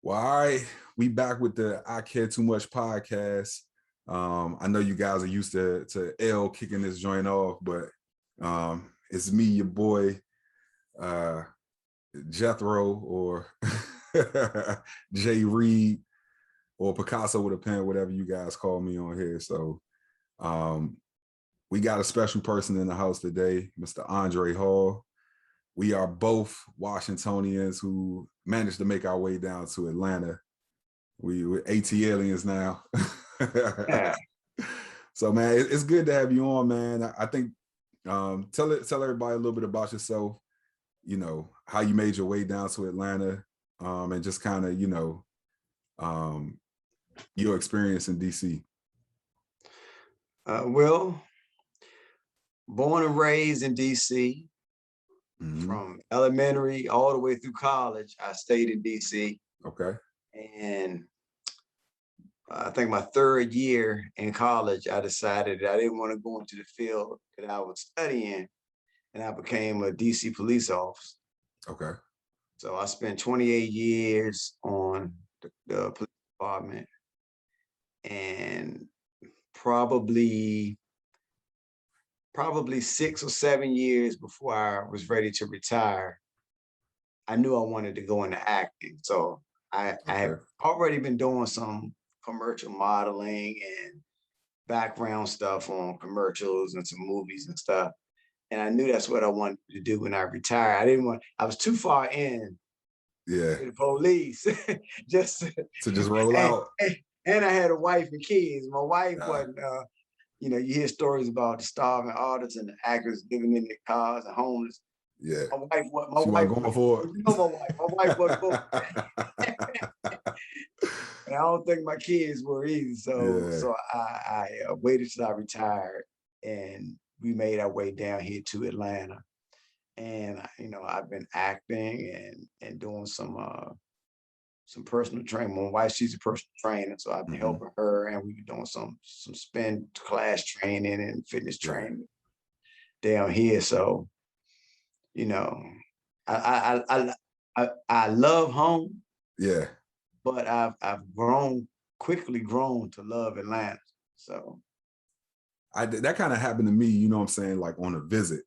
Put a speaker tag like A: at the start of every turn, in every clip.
A: Well, all right, we back with the I Care Too Much podcast. I know you guys are used to L kicking this joint off, but it's me, your boy, Jethro, or Jay Reed, or Picasso with a pen, whatever you guys call me on here. So we got a special person in the house today, Mr. Andre Hall. We are both Washingtonians who managed to make our way down to Atlanta. We're AT aliens now.
B: Yeah.
A: So, man, it's good to have you on, man. I think tell everybody a little bit about yourself, you know, how you made your way down to Atlanta, and just kind of, you know, your experience in DC.
B: Well, born and raised in DC, from elementary all the way through college, I stayed in DC.
A: Okay.
B: And I think my third year in college, I decided that I didn't want to go into the field that I was studying, and I became a DC police officer.
A: Okay.
B: So I spent 28 years on the police department, and probably 6 or 7 years before I was ready to retire, I knew I wanted to go into acting. So I had already been doing some commercial modeling and background stuff on commercials and some movies and stuff. And I knew that's what I wanted to do when I retired. I was too far in
A: Yeah.
B: to the police just
A: to just roll out.
B: And I had a wife and kids. My wife wasn't, you know, you hear stories about the starving artists and the actors living in their cars and homeless.
A: Yeah.
B: My wife
A: going for it.
B: You know my wife wasn't going. And I don't think my kids were either. So I waited till I retired, and we made our way down here to Atlanta. And you know, I've been acting and doing some personal training. My wife, she's a personal trainer, so I've been helping her, and we've been doing some spin class training and fitness training down here. So, you know, I love home.
A: Yeah.
B: But I've quickly grown to love Atlanta. So
A: that kind of happened to me, you know what I'm saying, like on a visit.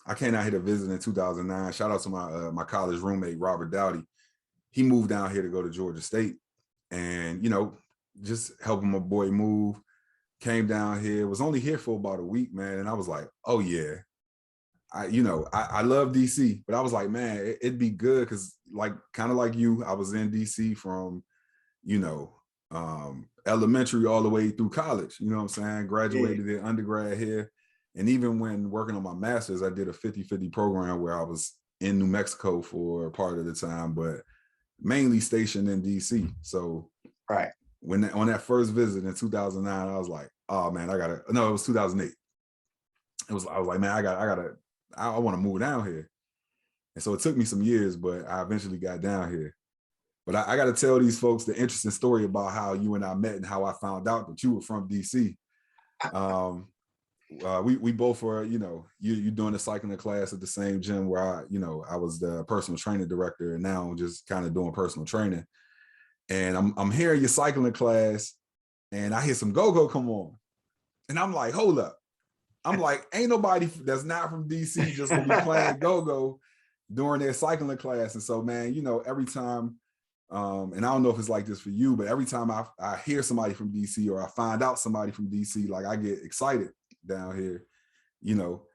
A: I came out here to visit in 2009. Shout out to my college roommate, Robert Dowdy. He moved down here to go to Georgia State, and, you know, just helping my boy move. Came down here, was only here for about a week, man. And I was like, oh yeah, I love DC, but I was like, man, it'd be good because, like, kind of like you, I was in DC from, you know, elementary all the way through college. You know what I'm saying? Graduated in undergrad here. And even when working on my master's, I did a 50-50 program where I was in New Mexico for part of the time, but mainly stationed in DC. So when on that first visit in 2009, I was like, oh man, it was 2008. I was like, man, I want to move down here. And so it took me some years, but I eventually got down here. But I got to tell these folks the interesting story about how you and I met and how I found out that you were from DC. We both were, you know, you doing the cycling class at the same gym where I was the personal training director, and now I'm just kind of doing personal training. And I'm hearing your cycling class, and I hear some go-go come on. And I'm like, hold up. I'm like, ain't nobody that's not from DC just gonna be playing go-go during their cycling class. And so, man, you know, every time, and I don't know if it's like this for you, but every time I hear somebody from DC or I find out somebody from DC, like, I get excited down here, you know.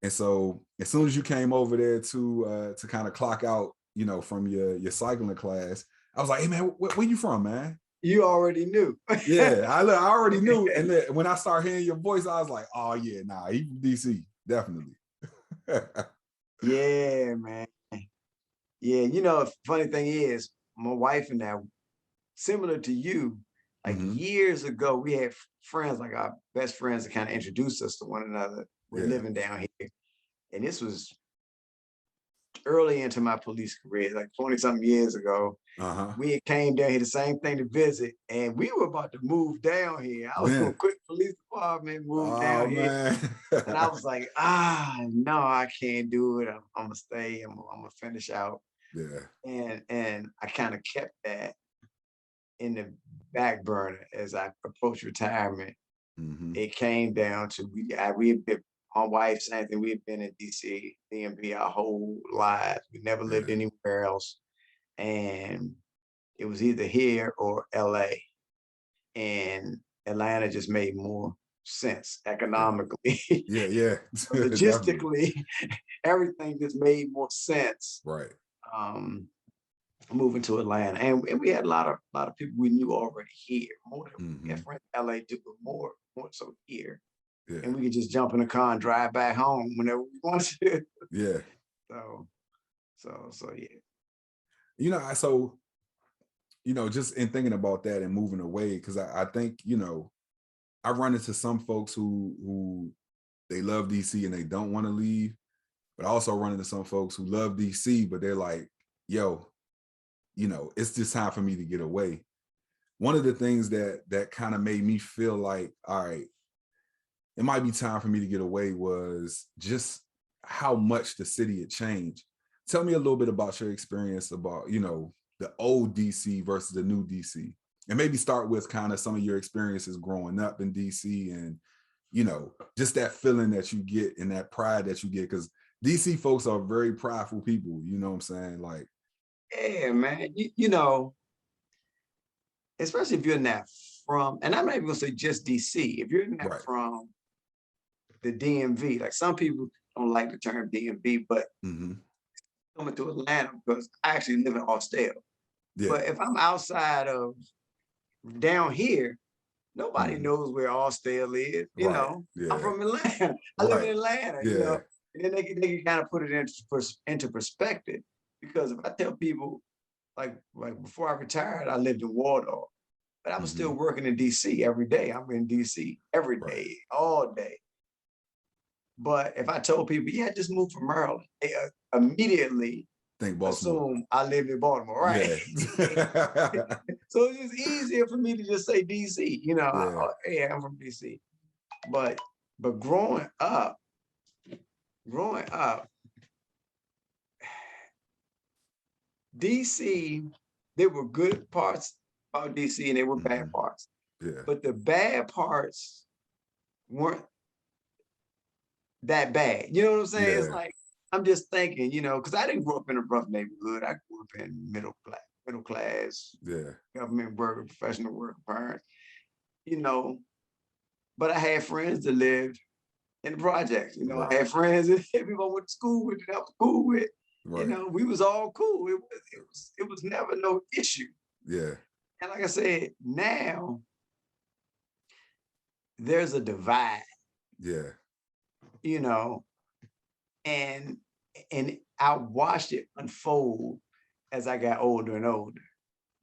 A: And so as soon as you came over there to kind of clock out, you know, from your cycling class, I was like, hey man, where you from, man?
B: You already knew.
A: Yeah, I already knew. And then when I started hearing your voice, I was like, oh yeah, nah, he from DC, definitely.
B: Yeah, man. Yeah, you know, funny thing is, my wife and I, similar to you, like years ago, we had friends, like our best friends, that kind of introduced us to one another. We're living down here. And this was early into my police career, like 20-something years ago. We had came down here, the same thing, to visit, and we were about to move down here. I was gonna quit police department, move down here. And I was like, no, I can't do it. I'm gonna stay. I'm gonna finish out.
A: Yeah.
B: And I kind of kept that. in the back burner as I approached retirement.
A: Mm-hmm.
B: It came down to we had been, my wife, same thing. We had been in DC, DMV our whole lives. We never lived
A: Yeah.
B: anywhere else, and it was either here or LA. And Atlanta just made more sense
A: Yeah.
B: economically,
A: Yeah. Yeah. Definitely.
B: logistically. Everything just made more sense.
A: Right.
B: Um, moving to Atlanta, and we had a lot of people we knew already here. More than we
A: Mm-hmm.
B: had friends in LA too, but more so here.
A: Yeah.
B: And we could just jump in the car and drive back home whenever we wanted to.
A: Yeah.
B: So, so yeah.
A: So just in thinking about that and moving away, because I think, I run into some folks who they love DC and they don't want to leave, but I also run into some folks who love DC, but they're like, yo, it's just time for me to get away. One of the things that kind of made me feel like, all right, it might be time for me to get away was just how much the city had changed. Tell me a little bit about your experience about, the old DC versus the new DC. And maybe start with kind of some of your experiences growing up in DC and, just that feeling that you get and that pride that you get. Because DC folks are very prideful people, you know what I'm saying? Like,
B: Yeah, man. Especially if you're not from, and I'm not even gonna say just DC. If you're not
A: right.
B: from the DMV, like some people don't like the term DMV, but
A: Mm-hmm.
B: coming to Atlanta because I actually live in Austell.
A: Yeah.
B: But if I'm outside of down here, nobody
A: Mm-hmm.
B: knows where Austell is.
A: Right.
B: I'm
A: Yeah.
B: from Atlanta. I live in
A: Right.
B: Atlanta.
A: Yeah.
B: And then they can kind of put it into perspective. Because if I tell people, like before I retired, I lived in Waldorf, but I was
A: Mm-hmm.
B: still working in DC every day. I'm in DC every
A: Right.
B: day, all day. But if I told people, yeah, I just moved from Maryland, they immediately
A: Think Baltimore.
B: assume I live in Baltimore, right?
A: Yeah.
B: So it's just easier for me to just say DC.
A: Yeah.
B: Yeah, I'm from DC. But growing up, DC, there were good parts about DC and there were
A: Mm-hmm.
B: bad parts.
A: Yeah.
B: But the bad parts weren't that bad. You know what I'm saying? It's
A: Yeah.
B: like I'm just thinking, because I didn't grow up in a rough neighborhood. I grew up in middle class,
A: Yeah.
B: government worker, professional worker parents, you know. But I had friends that lived in the projects. I
A: Right.
B: had friends that people I went to school with that I was cool with.
A: Right.
B: We was all cool. It was never no issue.
A: Yeah.
B: And like I said, now there's a divide,
A: Yeah.
B: you know, and I watched it unfold as I got older and older.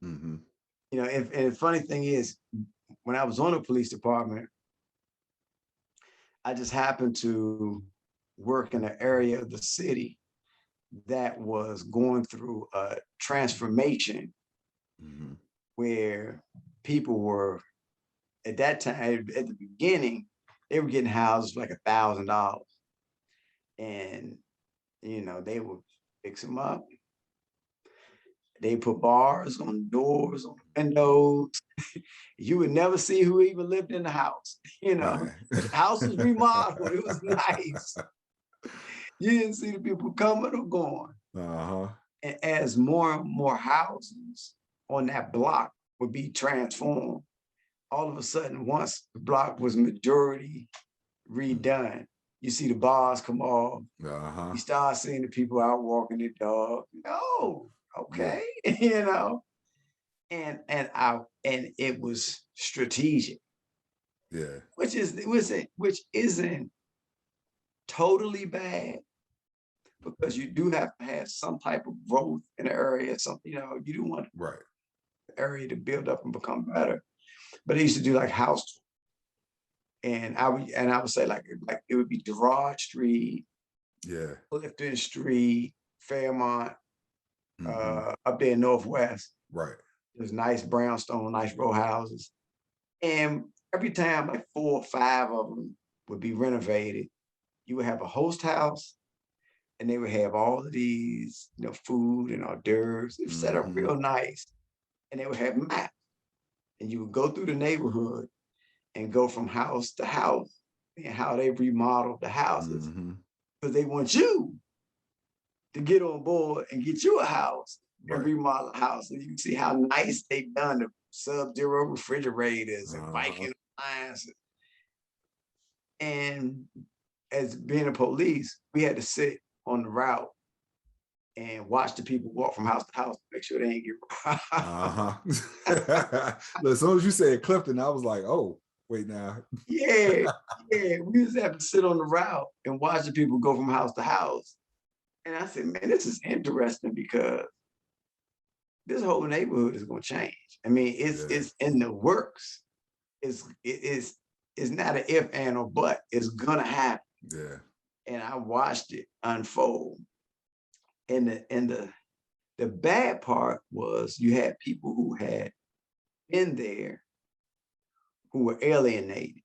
A: Mm-hmm.
B: And the funny thing is, when I was on the police department, I just happened to work in an area of the city that was going through a transformation
A: Mm-hmm.
B: where people were at that time at the beginning they were getting houses for like $1,000, and they would fix them up. They put bars on doors, on windows. You would never see who even lived in the house.
A: Right.
B: The house was remodeled. It was nice. You didn't see the people coming or going.
A: Uh-huh.
B: And as more and more houses on that block would be transformed, all of a sudden, once the block was majority redone, you see the bars come off.
A: Uh-huh.
B: You start seeing the people out walking their dog. Oh,
A: Yeah.
B: okay, and it was strategic,
A: Yeah.
B: which isn't totally bad because you do have to have some type of growth in the area. Something you do want
A: Right.
B: the area to build up and become better. But they used to do like house, and I would say like it would be Gerard Street,
A: Yeah.
B: Clifton Street, Fairmont,
A: Mm-hmm.
B: up there in Northwest.
A: Right.
B: There's nice brownstone, nice row houses. And every time like 4 or 5 of them would be renovated, you would have a host house and they would have all of these, food and hors d'oeuvres. It was set up
A: Mm-hmm.
B: real nice. And they would have maps. and you would go through the neighborhood and go from house to house and how they remodeled the houses because they want you to get on board and get you a house and remodel a house. So you can see how nice they've done the sub-zero refrigerators and Viking appliances. And as being a police, we had to sit on the route and watch the people walk from house to house to make sure they ain't get robbed.
A: As soon as you said Clifton, I was like, oh, wait now.
B: Yeah. We just have to sit on the route and watch the people go from house to house. And I said, man, this is interesting because this whole neighborhood is going to change. I mean, it's in the works. It's not an if, and, or but. It's going to happen.
A: Yeah.
B: And I watched it unfold. And the bad part was you had people who had been there who were alienated.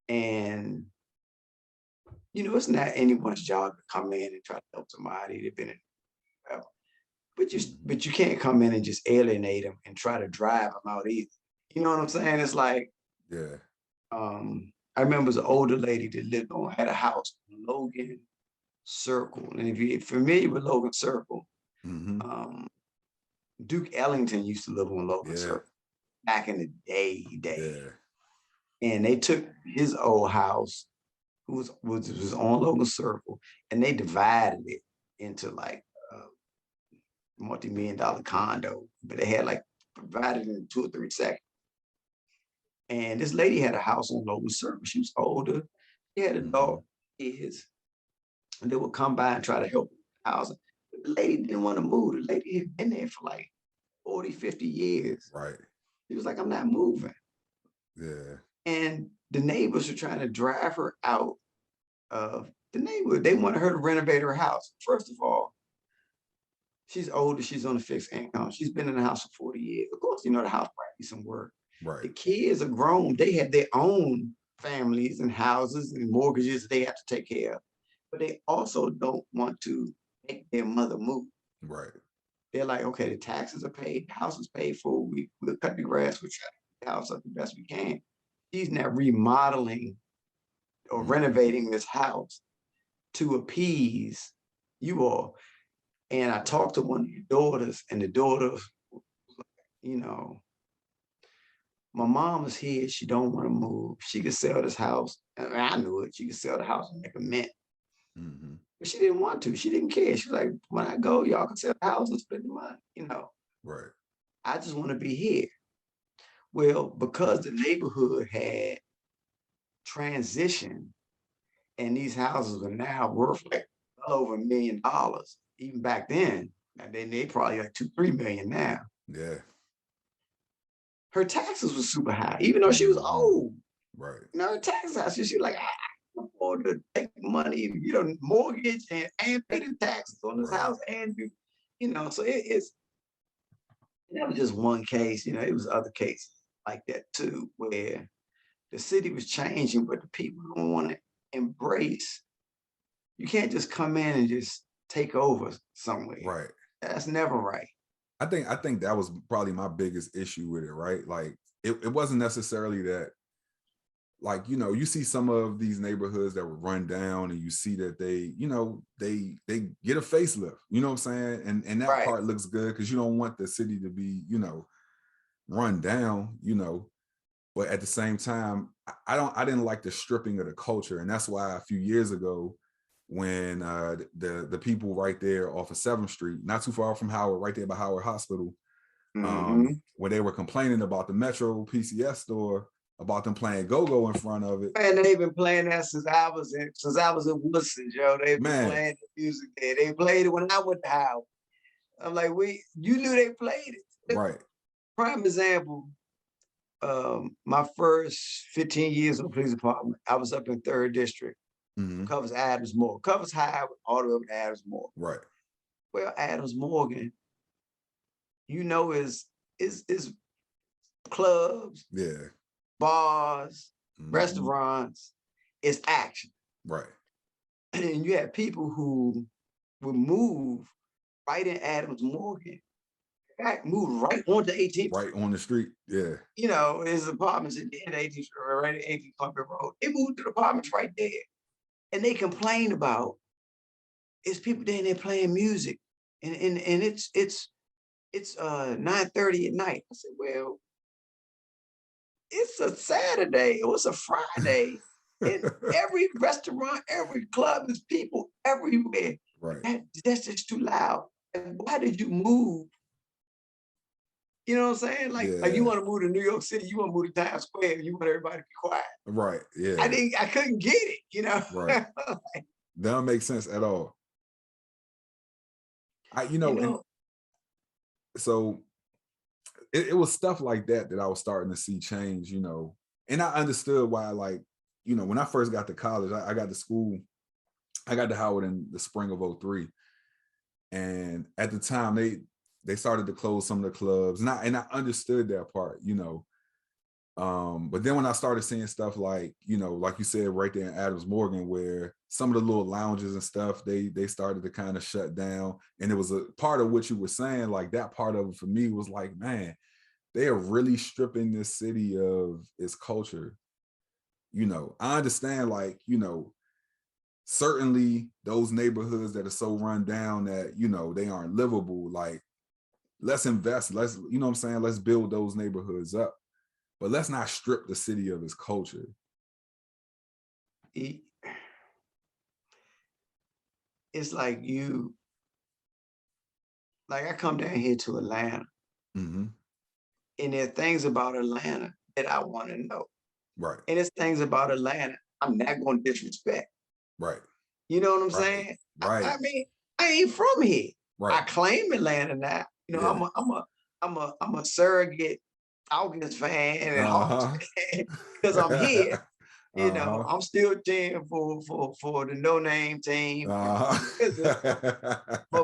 B: And, you know, it's not anyone's job to come in and try to help somebody. They've been in, but you can't come in and just alienate them and try to drive them out either. You know what I'm saying? It's like, I remember an older lady that had a house in Logan Circle. And if you're familiar with Logan Circle, Duke Ellington used to live on Logan Circle back in the day. And they took his old house, was on Logan Circle, and they divided it into like multi-million-dollar condo, but they had like divided in 2 or 3 seconds. And this lady had a house on Logan Circle. She was older. She had a dog, kids, and they would come by and try to help the house. But the lady didn't want to move. The lady had been there for like 40, 50 years.
A: Right.
B: She was like, I'm not moving.
A: Yeah.
B: And the neighbors were trying to drive her out of the neighborhood. They wanted her to renovate her house. First of all, she's older. She's on a fixed income. She's been in the house for 40 years. Of course, you know, the house might need some work.
A: Right.
B: The kids are grown. They have their own families and houses and mortgages they have to take care of. But they also don't want to make their mother move.
A: Right.
B: They're like, okay, the taxes are paid, the house is paid for, we'll cut the grass, we'll try to get the house up the best we can. She's not remodeling or renovating this house to appease you all. And I talked to one of your daughters, and the daughter, you know, my mom is here, she don't want to move. She could sell this house. And I knew it. She could sell the house and make a mint. But she didn't want to. She didn't care. She was like, when I go, y'all can sell the house and spend the money, you know.
A: Right.
B: I just want to be here. Well, because the neighborhood had transitioned and these houses are now worth like well over $1 million, even back then, and then they probably like 2-3 million now.
A: Yeah.
B: Her taxes were super high, even though she was old.
A: Right.
B: You know, her taxes high. She was like, I can afford to take money, you know, mortgage and pay the taxes on this house and do, you know, so it's that was just one case, you know, it was other cases like that too, where the city was changing, but the people don't want to embrace. You can't just come in and just take over somewhere.
A: Right.
B: That's never right.
A: I think that was probably my biggest issue with it, right? Like it wasn't necessarily that, like, you know, you see some of these neighborhoods that were run down and you see that they, you know, they get a facelift, you know what I'm saying? And that part looks good because you don't want the city to be, you know, run down, you know. But at the same time, I didn't like the stripping of the culture. And that's why a few years ago, when the people right there off of 7th Street, not too far from Howard, right there by Howard Hospital, where they were complaining about the Metro PCS store, about them playing go-go in front of it.
B: Man, they've been playing that since I was in Woodson, Joe. They've been playing the music there. They played it when I went to Howard. I'm like, you knew they played it.
A: Right.
B: Prime example, my first 15 years in the police department, I was up in 3rd District. Covers Adams Morgan. Covers Highway all the way over to Adams Morgan.
A: Right.
B: Well, Adams Morgan, you know, is clubs, bars, restaurants, it's action.
A: Right.
B: And you have people who would move right in Adams Morgan That moved right onto 18th.
A: Right on the street. Yeah.
B: You know, his apartments at the end of 18th, right at 18th Columbia Road. They moved to the apartments right there. And they complain about it's people there and they're playing music. And it's 9:30 at night. I said, well, it's a Saturday, it was a Friday. And every restaurant, every club, there's people everywhere.
A: Right.
B: That's just too loud. And why did you move? You know what I'm saying? Like you want to move to New York City, you want to move to Times Square, you want everybody to be quiet.
A: Right. Yeah.
B: I couldn't get it, you know.
A: Right. That don't make sense at all. And so it was stuff like that I was starting to see change, you know. And I understood why, like, you know, when I first got to college, I got to school, I got to Howard in the spring of 03. And at the time they started to close some of the clubs. And I understood that part, you know. But then when I started seeing stuff like, you know, like you said right there in Adams Morgan, where some of the little lounges and stuff, they started to kind of shut down. And it was a part of what you were saying, like that part of it for me was like, man, they are really stripping this city of its culture. You know, I understand, like, you know, certainly those neighborhoods that are so run down that, you know, they aren't livable, like, let's invest, let's, you know what I'm saying, let's build those neighborhoods up. But let's not strip the city of its culture.
B: It's like I come down here to Atlanta,
A: Mm-hmm.
B: and there are things about Atlanta that I want to know.
A: Right.
B: And it's things about Atlanta I'm not going to disrespect.
A: Right.
B: You know what I'm
A: Right.
B: saying?
A: Right.
B: I mean, I ain't from here.
A: Right.
B: I claim Atlanta now. You know,
A: Yeah.
B: I'm a surrogate Falcons fan and Hawks fan because I'm here. You know, I'm still cheering for the no name team. But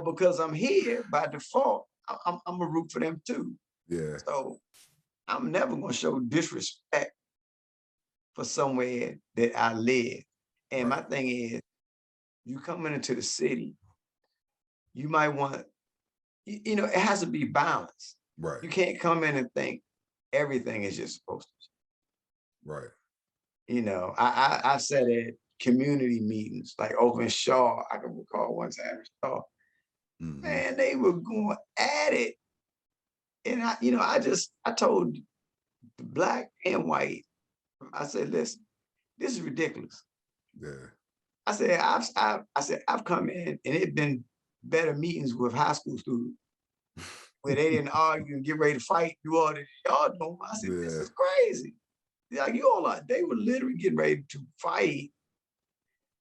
B: because I'm here by default, I'm a root for them too.
A: Yeah.
B: So I'm never gonna show disrespect for somewhere that I live. And my thing is, you coming into the city, you might want, you know, it has to be balanced.
A: Right.
B: You can't come in and think everything is just supposed to.
A: Right.
B: You know, I said at community meetings, like over in Shaw, I can recall one time in Shaw, man, they were going at it. And I told the black and white, I said, listen, this is ridiculous.
A: Yeah.
B: I said, I've come in and it's been better meetings with high school students where they didn't argue and get ready to fight, do all that y'all doing. I said, this is crazy. Like they were literally getting ready to fight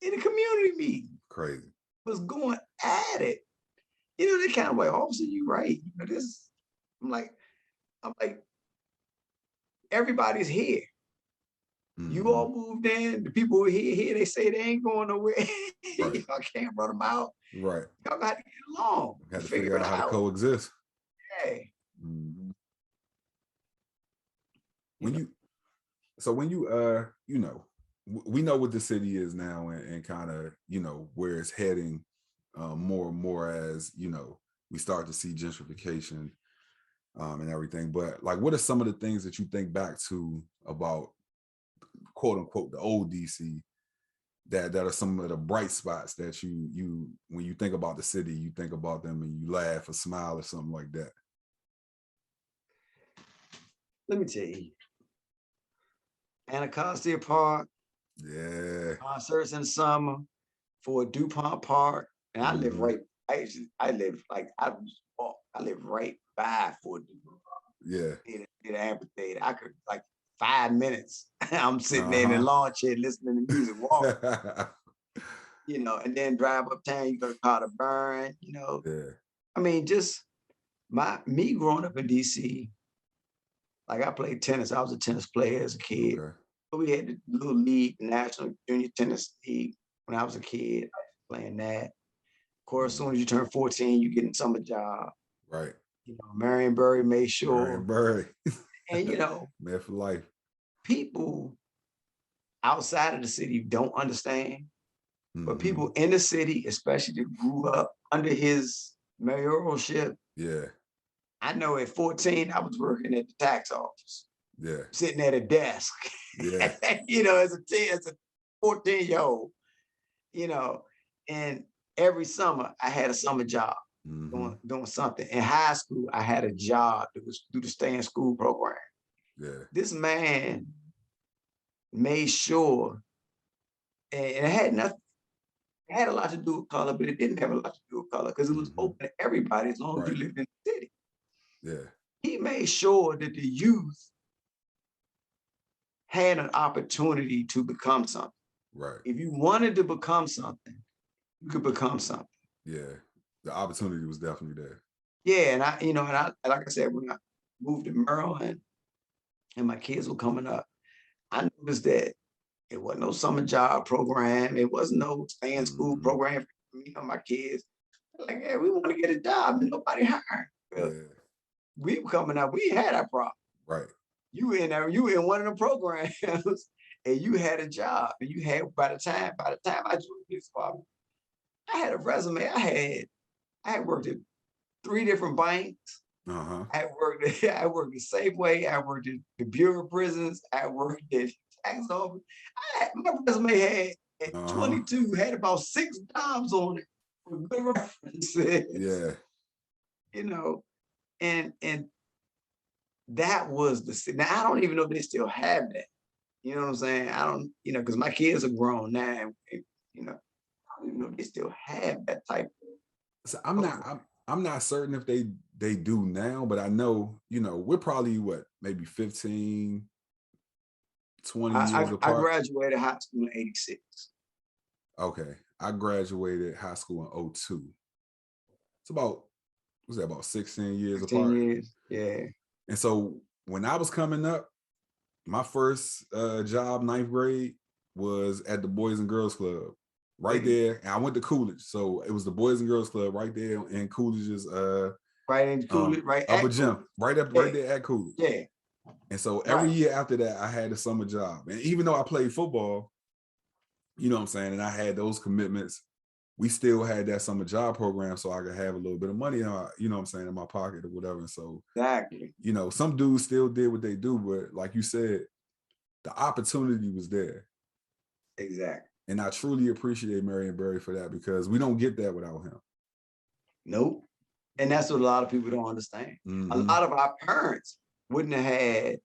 B: in a community meeting.
A: Crazy.
B: Was going at it. You know, they kind of like, officer, you right. You know, this, I'm like, everybody's here. You all moved in. The people who are here, they say they ain't going nowhere. Y'all can't run them out.
A: Right.
B: Y'all got to get along.
A: Got to figure out how to coexist.
B: Hey.
A: When you you know, we know what the city is now and kind of, you know, where it's heading more and more as, you know, we start to see gentrification and everything. But like, what are some of the things that you think back to about, quote unquote, the old DC that are some of the bright spots that you when you think about the city, you think about them and you laugh or smile or something like that?
B: Let me tell you. Anacostia Park.
A: Yeah.
B: Concerts in summer for DuPont Park. And I live right, I live right by Fort DuPont Park.
A: Yeah.
B: In an amphitheater. I could, like, 5 minutes. I'm sitting there in the lawn chair listening to music, walking. You know, and then drive uptown, you go to Carter Burn, you know.
A: Yeah.
B: I mean, just me growing up in DC, like I played tennis. I was a tennis player as a kid.
A: Okay.
B: But we had the little league, National Junior Tennis League when I was a kid. I was playing that. Of course, as soon as you turn 14, you get in summer job.
A: Right.
B: You know, Marion Burry made sure.
A: Marion Burry.
B: And, you know,
A: man for life.
B: People outside of the city don't understand. But people in the city, especially that grew up under his mayoralship,
A: yeah,
B: I know at 14, I was working at the tax office,
A: Yeah.
B: sitting at a desk,
A: Yeah.
B: as a 14-year-old, and every summer I had a summer job doing something. In high school, I had a job that was through the stay in school program.
A: Yeah.
B: This man made sure, and it had nothing, it had a lot to do with color, but it didn't have a lot to do with color because it was open to everybody as long as you lived in the city.
A: Yeah.
B: He made sure that the youth had an opportunity to become something.
A: Right.
B: If you wanted to become something, you could become something.
A: Yeah. The opportunity was definitely there.
B: Yeah, and like I said, when I moved to Maryland and my kids were coming up, I noticed that it wasn't no summer job program. It wasn't no stay in school program for me and my kids. Like, yeah, we want to get a job and nobody hired.
A: Yeah.
B: We were coming up, we had our problem.
A: Right.
B: You in one of the programs and you had a job. And you had by the time I joined this department, I had a resume. I had worked at 3 different banks. I worked at Safeway. I worked at the Bureau of Prisons. I worked at tax office. My resume had at 22 had about 6 jobs on it for good references.
A: Yeah.
B: And that was the. Now I don't even know if they still have that. You know what I'm saying? I don't, because my kids are grown now. And, I don't even know if they still have that type.
A: So I'm not certain if they do now, but I know, we're probably maybe 15, 20 years apart.
B: I graduated high school in 86.
A: Okay. I graduated high school in 02. It's about, was that about 16 years
B: 16
A: apart?
B: years, yeah.
A: And so when I was coming up, my first job, 9th grade, was at the Boys and Girls Club. Right there, and I went to Coolidge, so it was the Boys and Girls Club right there in Coolidge's
B: right in Coolidge, right
A: upper
B: at
A: gym,
B: Coolidge.
A: right there at Coolidge.
B: Yeah.
A: And so every year after that, I had a summer job, and even though I played football, you know what I'm saying, and I had those commitments, we still had that summer job program, so I could have a little bit of money, you know what I'm saying, in my pocket or whatever. And so,
B: exactly,
A: some dudes still did what they do, but like you said, the opportunity was there.
B: Exactly.
A: And I truly appreciate Marion Barry for that, because we don't get that without him.
B: Nope. And that's what a lot of people don't understand. A lot of our parents wouldn't have had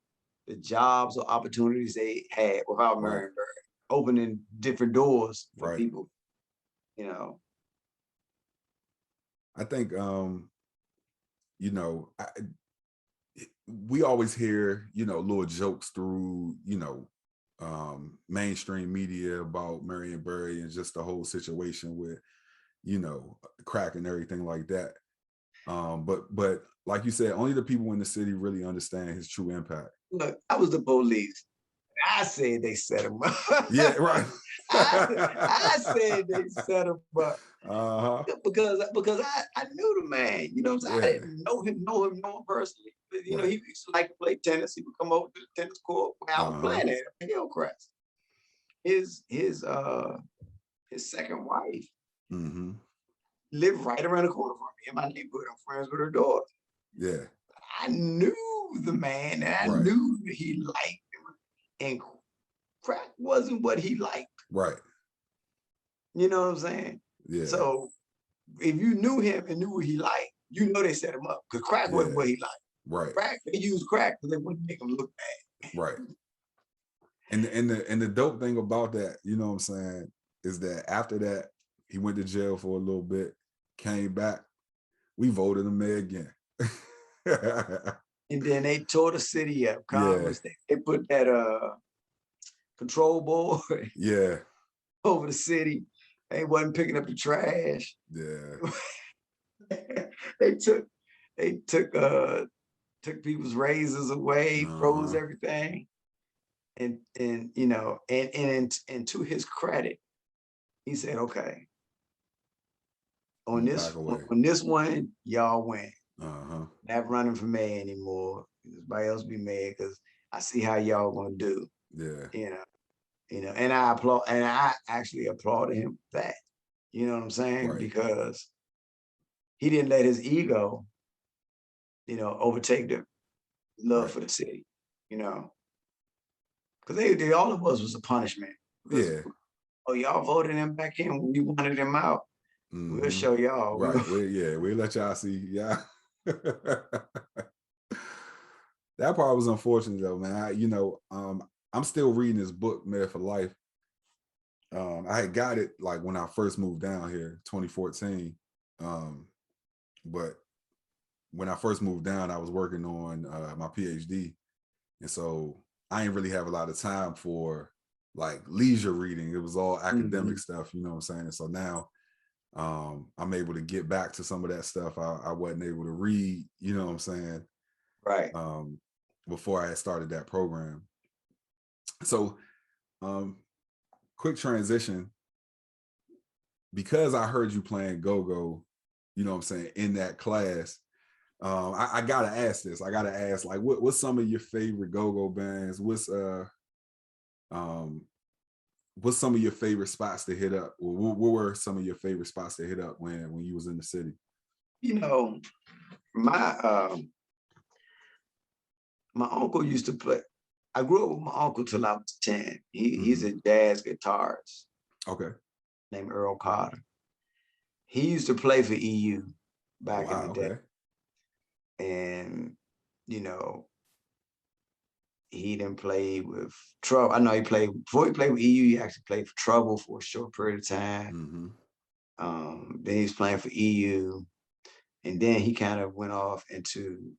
B: the jobs or opportunities they had without Marion Barry opening different doors for people.
A: I think, we always hear, little jokes through, mainstream media about Marion Barry and just the whole situation with, crack and everything like that. But like you said, only the people in the city really understand his true impact.
B: Look, I was the police. I said they set him up.
A: Yeah, right.
B: I said they set him up because I knew the man. You know what I'm saying? I didn't know him personally. But, he used to like to play tennis. He would come over to the tennis court where I was playing at Hillcrest. His second wife lived right around the corner from me in my neighborhood. I'm friends with her daughter.
A: Yeah.
B: I knew the man, and I knew that he liked him, and crack wasn't what he liked.
A: Right.
B: You know what I'm saying? Yeah. So if you knew him and knew what he liked, they set him up, because crack wasn't what he liked.
A: Right.
B: Crack, they used crack because they wouldn't make him look bad.
A: Right. And the dope thing about that, you know what I'm saying, is that after that, he went to jail for a little bit, came back, we voted him there again.
B: And then they tore the city up. Congress, they put that control board over the city. They wasn't picking up the trash.
A: Yeah.
B: They took people's raises away, froze everything. And to his credit, he said, okay, on this one, y'all win. Not running for mayor anymore. Everybody else be mayor, because I see how y'all gonna do. Yeah. And I actually applauded him for that. You know what I'm saying? Because he didn't let his ego overtake the love for the city, because they all of us was a punishment.
A: Yeah.
B: Oh, y'all voted him back in when we wanted him out. We'll show y'all.
A: Right. We'll let y'all see. Yeah. That part was unfortunate though, man. I'm still reading this book, Made for Life. I had got it like when I first moved down here, 2014. But when I first moved down, I was working on my PhD. And so I didn't really have a lot of time for like leisure reading. It was all academic stuff, you know what I'm saying? And so now I'm able to get back to some of that stuff I wasn't able to read, you know what I'm saying?
B: Right.
A: Before I had started that program. So quick transition, because I heard you playing go-go, you know what I'm saying, in that class, I gotta ask this. I gotta ask, like, what's some of your favorite go-go bands? What's some of your favorite spots to hit up? Or what were some of your favorite spots to hit up when you was in the city?
B: My uncle used to play. I grew up with my uncle till I was 10. He's a jazz guitarist.
A: Okay.
B: Named Earl Carter. He used to play for EU back in the day.
A: Okay.
B: And, he didn't play with Trouble. I know before he played with EU, he actually played for Trouble for a short period of time. Then he was playing for EU. And then he kind of went off into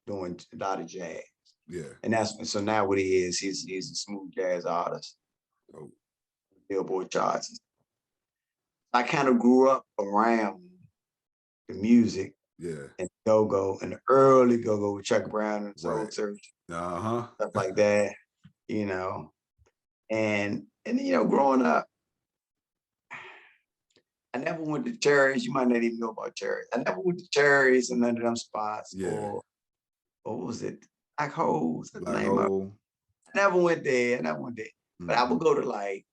B: doing a lot of jazz.
A: Yeah.
B: And so now what he is, he's a smooth jazz artist.
A: Oh.
B: Billboard charts. I kind of grew up around the music.
A: Yeah.
B: And go-go, and the early go-go with Chuck Brown and Soul Search. Stuff like that, And growing up, I never went to Cherries. You might not even know about Cherries. I never went to Cherries and none of them spots.
A: Yeah.
B: Or what was it? Black Holes.
A: Black Hole.
B: I never went there. But I would go to like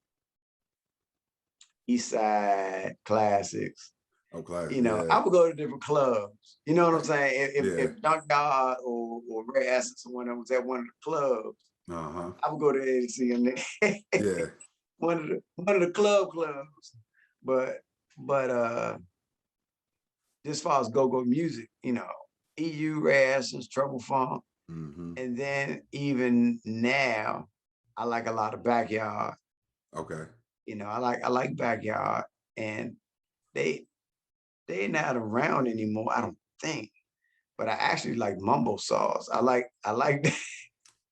B: East Side Classics.
A: Oh, classic.
B: I would go to different clubs. You know what I'm saying? If Dunk God or Ray Essence or one of them was at one of the clubs, I would go there to see them.
A: Yeah.
B: one of the clubs. But as far as go-go music, EU, Ray Essence, Trouble Funk. And then even now, I like a lot of Backyard.
A: Okay.
B: I like Backyard, and they're not around anymore, I don't think. But I actually like Mumbo Sauce. I like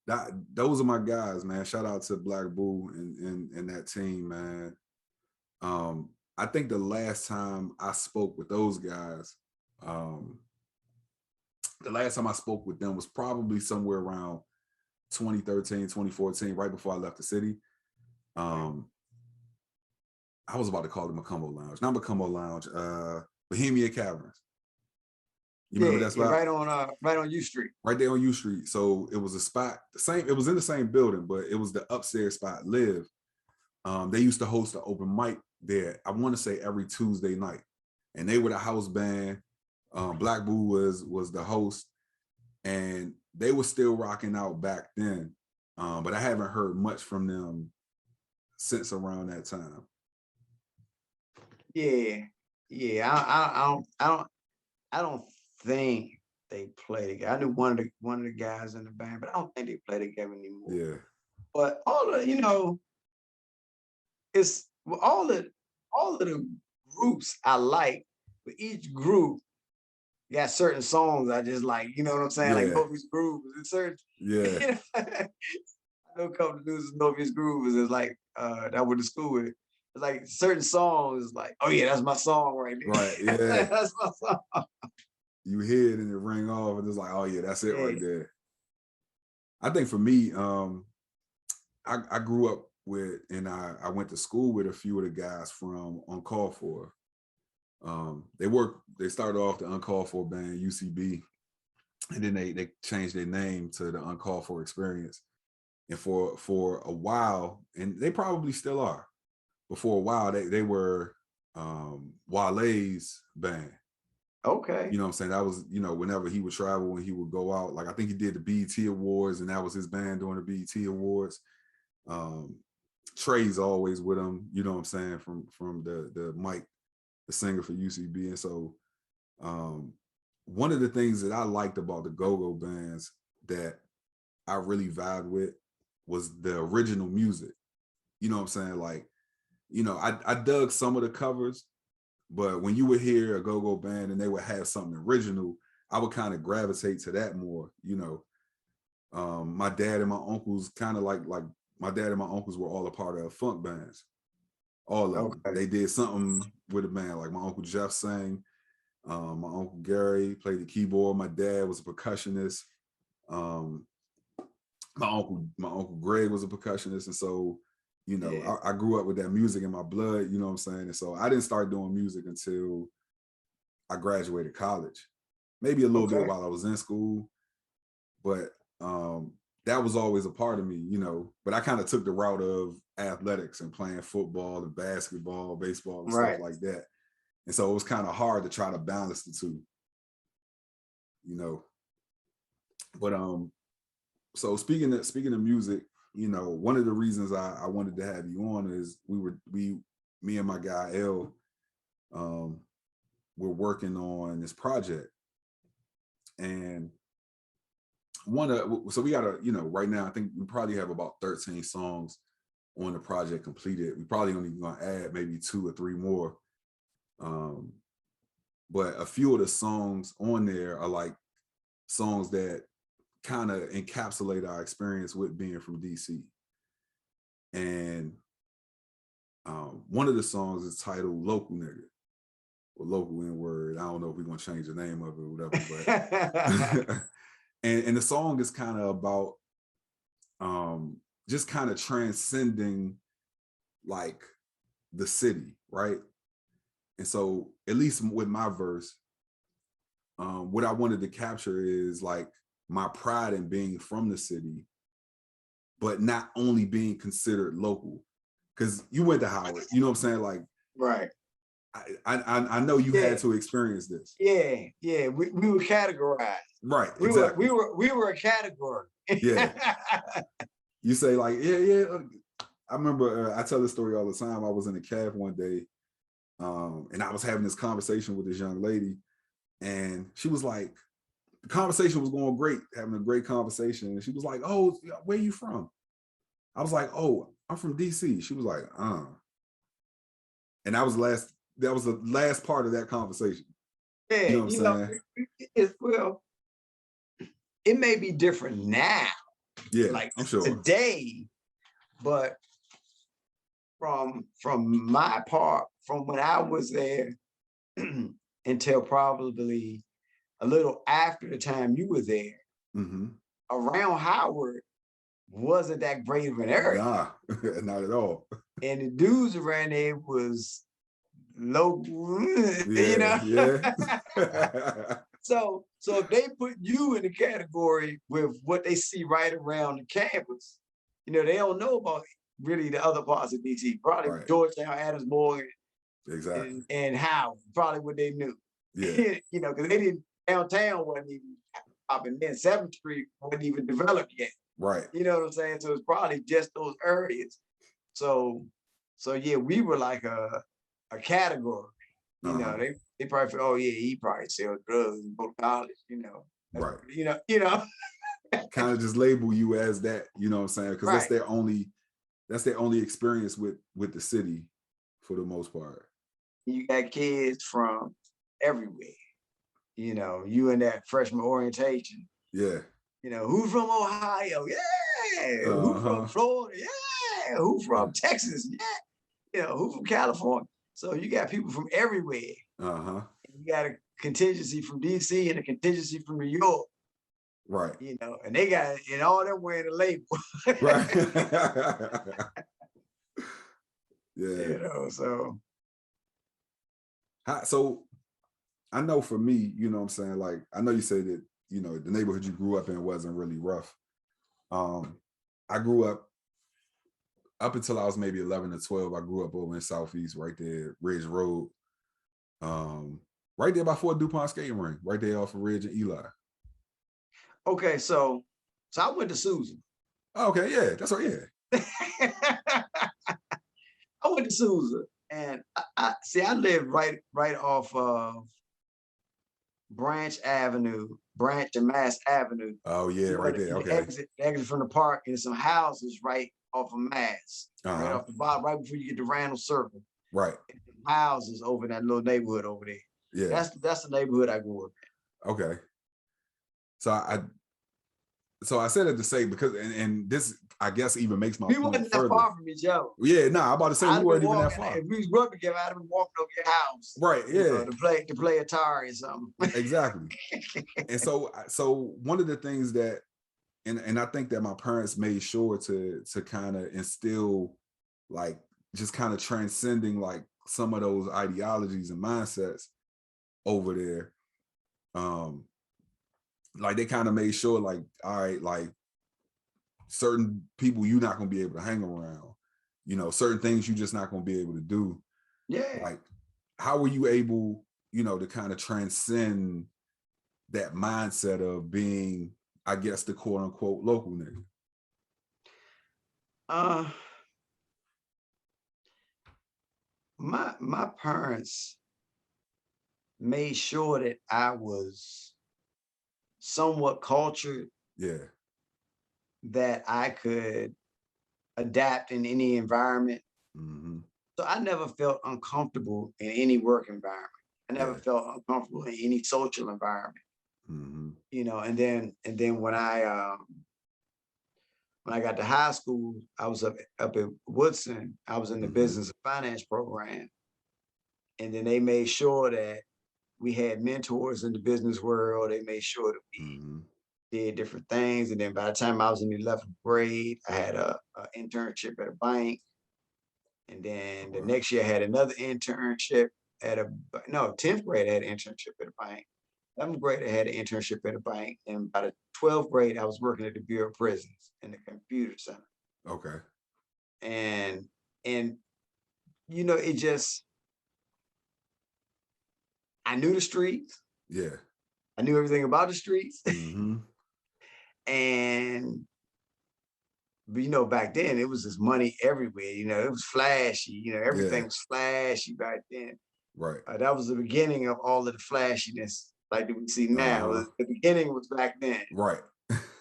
A: that. Those are my guys, man. Shout out to Black Boo and that team, man. I think the last time I spoke with those guys, the last time I spoke with them was probably somewhere around 2013, 2014, right before I left the city. I was about to call it Macumbo Lounge, not Macumbo Lounge, Bohemia Caverns. You remember that spot?
B: Right on U Street.
A: Right there on U Street. So it was a spot, it was in the same building, but it was the upstairs spot, Live. They used to host an open mic there, I want to say every Tuesday night. And they were the house band. Black Boo was the host. And they were still rocking out back then. But I haven't heard much from them since around that time.
B: Yeah. I don't think they play together. I knew one of the guys in the band, but I don't think they play together anymore.
A: Yeah.
B: But all of it's all of the groups I like, but each group got certain songs I just like. You know what I'm saying? Like Novi's Groove is certain.
A: Yeah.
B: I know a couple of dudes Novi's Groove is like that I went to school with. It's like certain songs like, oh yeah, that's my song right there.
A: Right. Yeah.
B: That's my song.
A: You hear it and it ring off, and it's like, oh yeah, that's it right there. I think for me, I grew up with, and I went to school with a few of the guys from Uncalled For. They started off the Uncalled For band, UCB, and then they changed their name to the Uncalled For Experience. And for a while, and they probably still are, but for a while they were Wale's band.
B: Okay.
A: You know what I'm saying? That was, you know, whenever he would travel and he would go out, like I think he did the BET Awards, and that was his band doing the BET Awards. Trey's always with him, you know what I'm saying, from the Mike, the singer for UCB. And so one of the things that I liked about the go-go bands that I really vibed with was the original music. You know what I'm saying? Like, you know, I dug some of the covers, but when you would hear a go-go band and they would have something original, I would kind of gravitate to that more, you know. My dad and my uncles kind of like my dad and my uncles were all a part of funk bands. All of them.
B: Okay.
A: They did something with a band. Like my Uncle Jeff sang, my Uncle Gary played the keyboard. My dad was a percussionist. My uncle Greg was a percussionist. And so, you know,
B: Yeah.
A: I grew up with that music in my blood, you know what I'm saying? And so I didn't start doing music until I graduated college. Maybe a little bit while I was in school, but that was always a part of me, you know. But I kind of took the route of athletics and playing football and basketball, baseball, and stuff like that. And so it was kind of hard to try to balance the two, you know. But so speaking of music, you know, one of the reasons I wanted to have you on is me and my guy L, we're working on this project, and so we gotta, you know, right now I think we probably have about 13 songs on the project completed. We probably only gonna add maybe 2 or 3 more. But a few of the songs on there are like songs that kind of encapsulate our experience with being from DC. And one of the songs is titled Local Nigga, or Local N-Word. I don't know if we're gonna change the name of it or whatever, but and the song is kind of about just kind of transcending like the city, right? And so at least with my verse, what I wanted to capture is like my pride in being from the city, but not only being considered local. Because you went to Howard, you know what I'm saying? Like,
B: right.
A: I know you had to experience this.
B: Yeah. We were categorized.
A: Right, exactly.
B: We were a category.
A: Yeah. You say like, yeah. I remember I tell this story all the time. I was in a cab one day, and I was having this conversation with this young lady, and she was like, the conversation was going great, having a great conversation. And she was like, "Oh, where are you from?" I was like, "Oh, I'm from DC." She was like, and that was the last part of that conversation.
B: Yeah,
A: You know what I'm saying?
B: well, it may be different now,
A: Yeah,
B: like
A: I'm sure.
B: today, but from my part, from when I was there until probably a little after the time you were there, around Howard wasn't that great of an area.
A: Nah, not at all.
B: And the dudes around there was local, you know?
A: Yeah.
B: So if they put you in the category with what they see right around the campus, you know, they don't know about really the other parts of DC, probably Georgetown, Adamsburg,
A: Exactly.
B: and Howard, probably what they knew.
A: Yeah.
B: You know, because they didn't, downtown wasn't even popping, then 7th Street wasn't even developed yet.
A: Right.
B: You know what I'm saying? So it's probably just those areas. So yeah, we were like a category. You know, they probably feel, oh yeah, he probably sells drugs and go to college, you know.
A: Right.
B: You know.
A: Kind of just label you as that, you know what I'm saying? Because that's their only experience with the city for the most part.
B: You got kids from everywhere. You know, you in that freshman orientation.
A: Yeah.
B: You know, who from Ohio? Yeah. Who from Florida? Yeah. Who from Texas? Yeah. You know, who from California? So you got people from everywhere. You got a contingency from DC and a contingency from New York.
A: Right.
B: You know, and they got and all them wearing a label.
A: Right. Yeah.
B: You know,
A: so I know for me, you know what I'm saying? Like, I know you say that, you know, the neighborhood you grew up in wasn't really rough. I grew up until I was maybe 11 or 12. I grew up over in Southeast, right there, Ridge Road. Right there by Fort DuPont skating ring, right there off of Ridge and Eli.
B: Okay, so I went to Susan.
A: Okay, yeah, that's right. Yeah.
B: I went to Susan, and I see. I live right off of Branch and Mass Avenue.
A: Oh yeah, right there. Okay.
B: The exit from the park, and some houses right off of Mass, right
A: Uh-huh.
B: off the bottom, right before you get to Randall Circle.
A: Right.
B: Houses over in that little neighborhood over there.
A: Yeah.
B: That's the neighborhood I grew up in.
A: Okay. So I said it to say because and this I guess even makes my
B: We
A: point
B: wasn't
A: further.
B: that far from each other.
A: Yeah, nah, I'm about to say we weren't even that far.
B: If we was working together, I'd have been walking over your house.
A: Right, yeah.
B: You know, to play Atari or something.
A: Exactly. And so one of the things that and I think that my parents made sure to kind of instill like just kind of transcending like some of those ideologies and mindsets over there. Like they kind of made sure like, all right, like certain people you're not going to be able to hang around, you know, certain things you're just not going to be able to do.
B: Yeah.
A: Like how were you able, you know, to kind of transcend that mindset of being, I guess, the quote unquote local nigga?
B: My parents made sure that I was somewhat cultured.
A: Yeah.
B: That I could adapt in any environment.
A: Mm-hmm.
B: So I never felt uncomfortable in any work environment. I never
A: Yeah.
B: felt uncomfortable in any social environment.
A: Mm-hmm.
B: You know, and then when I got to high school, I was up at Woodson. I was in the business and finance program. And then they made sure that we had mentors in the business world. They made sure that we did different things. And then by the time I was in the 11th grade, I had a internship at a bank. And then the next year I had another internship at 10th grade, I had an internship at a bank. 11th grade, I had an internship at a bank. And by the 12th grade, I was working at the Bureau of Prisons in the computer center.
A: Okay.
B: And you know, it just, I knew the streets.
A: Yeah.
B: I knew everything about the streets.
A: Mm-hmm.
B: But you know, back then it was just money everywhere. You know, it was flashy. You know, everything was flashy back then.
A: Right.
B: That was the beginning of all of the flashiness, like that we see now. The beginning was back then.
A: Right.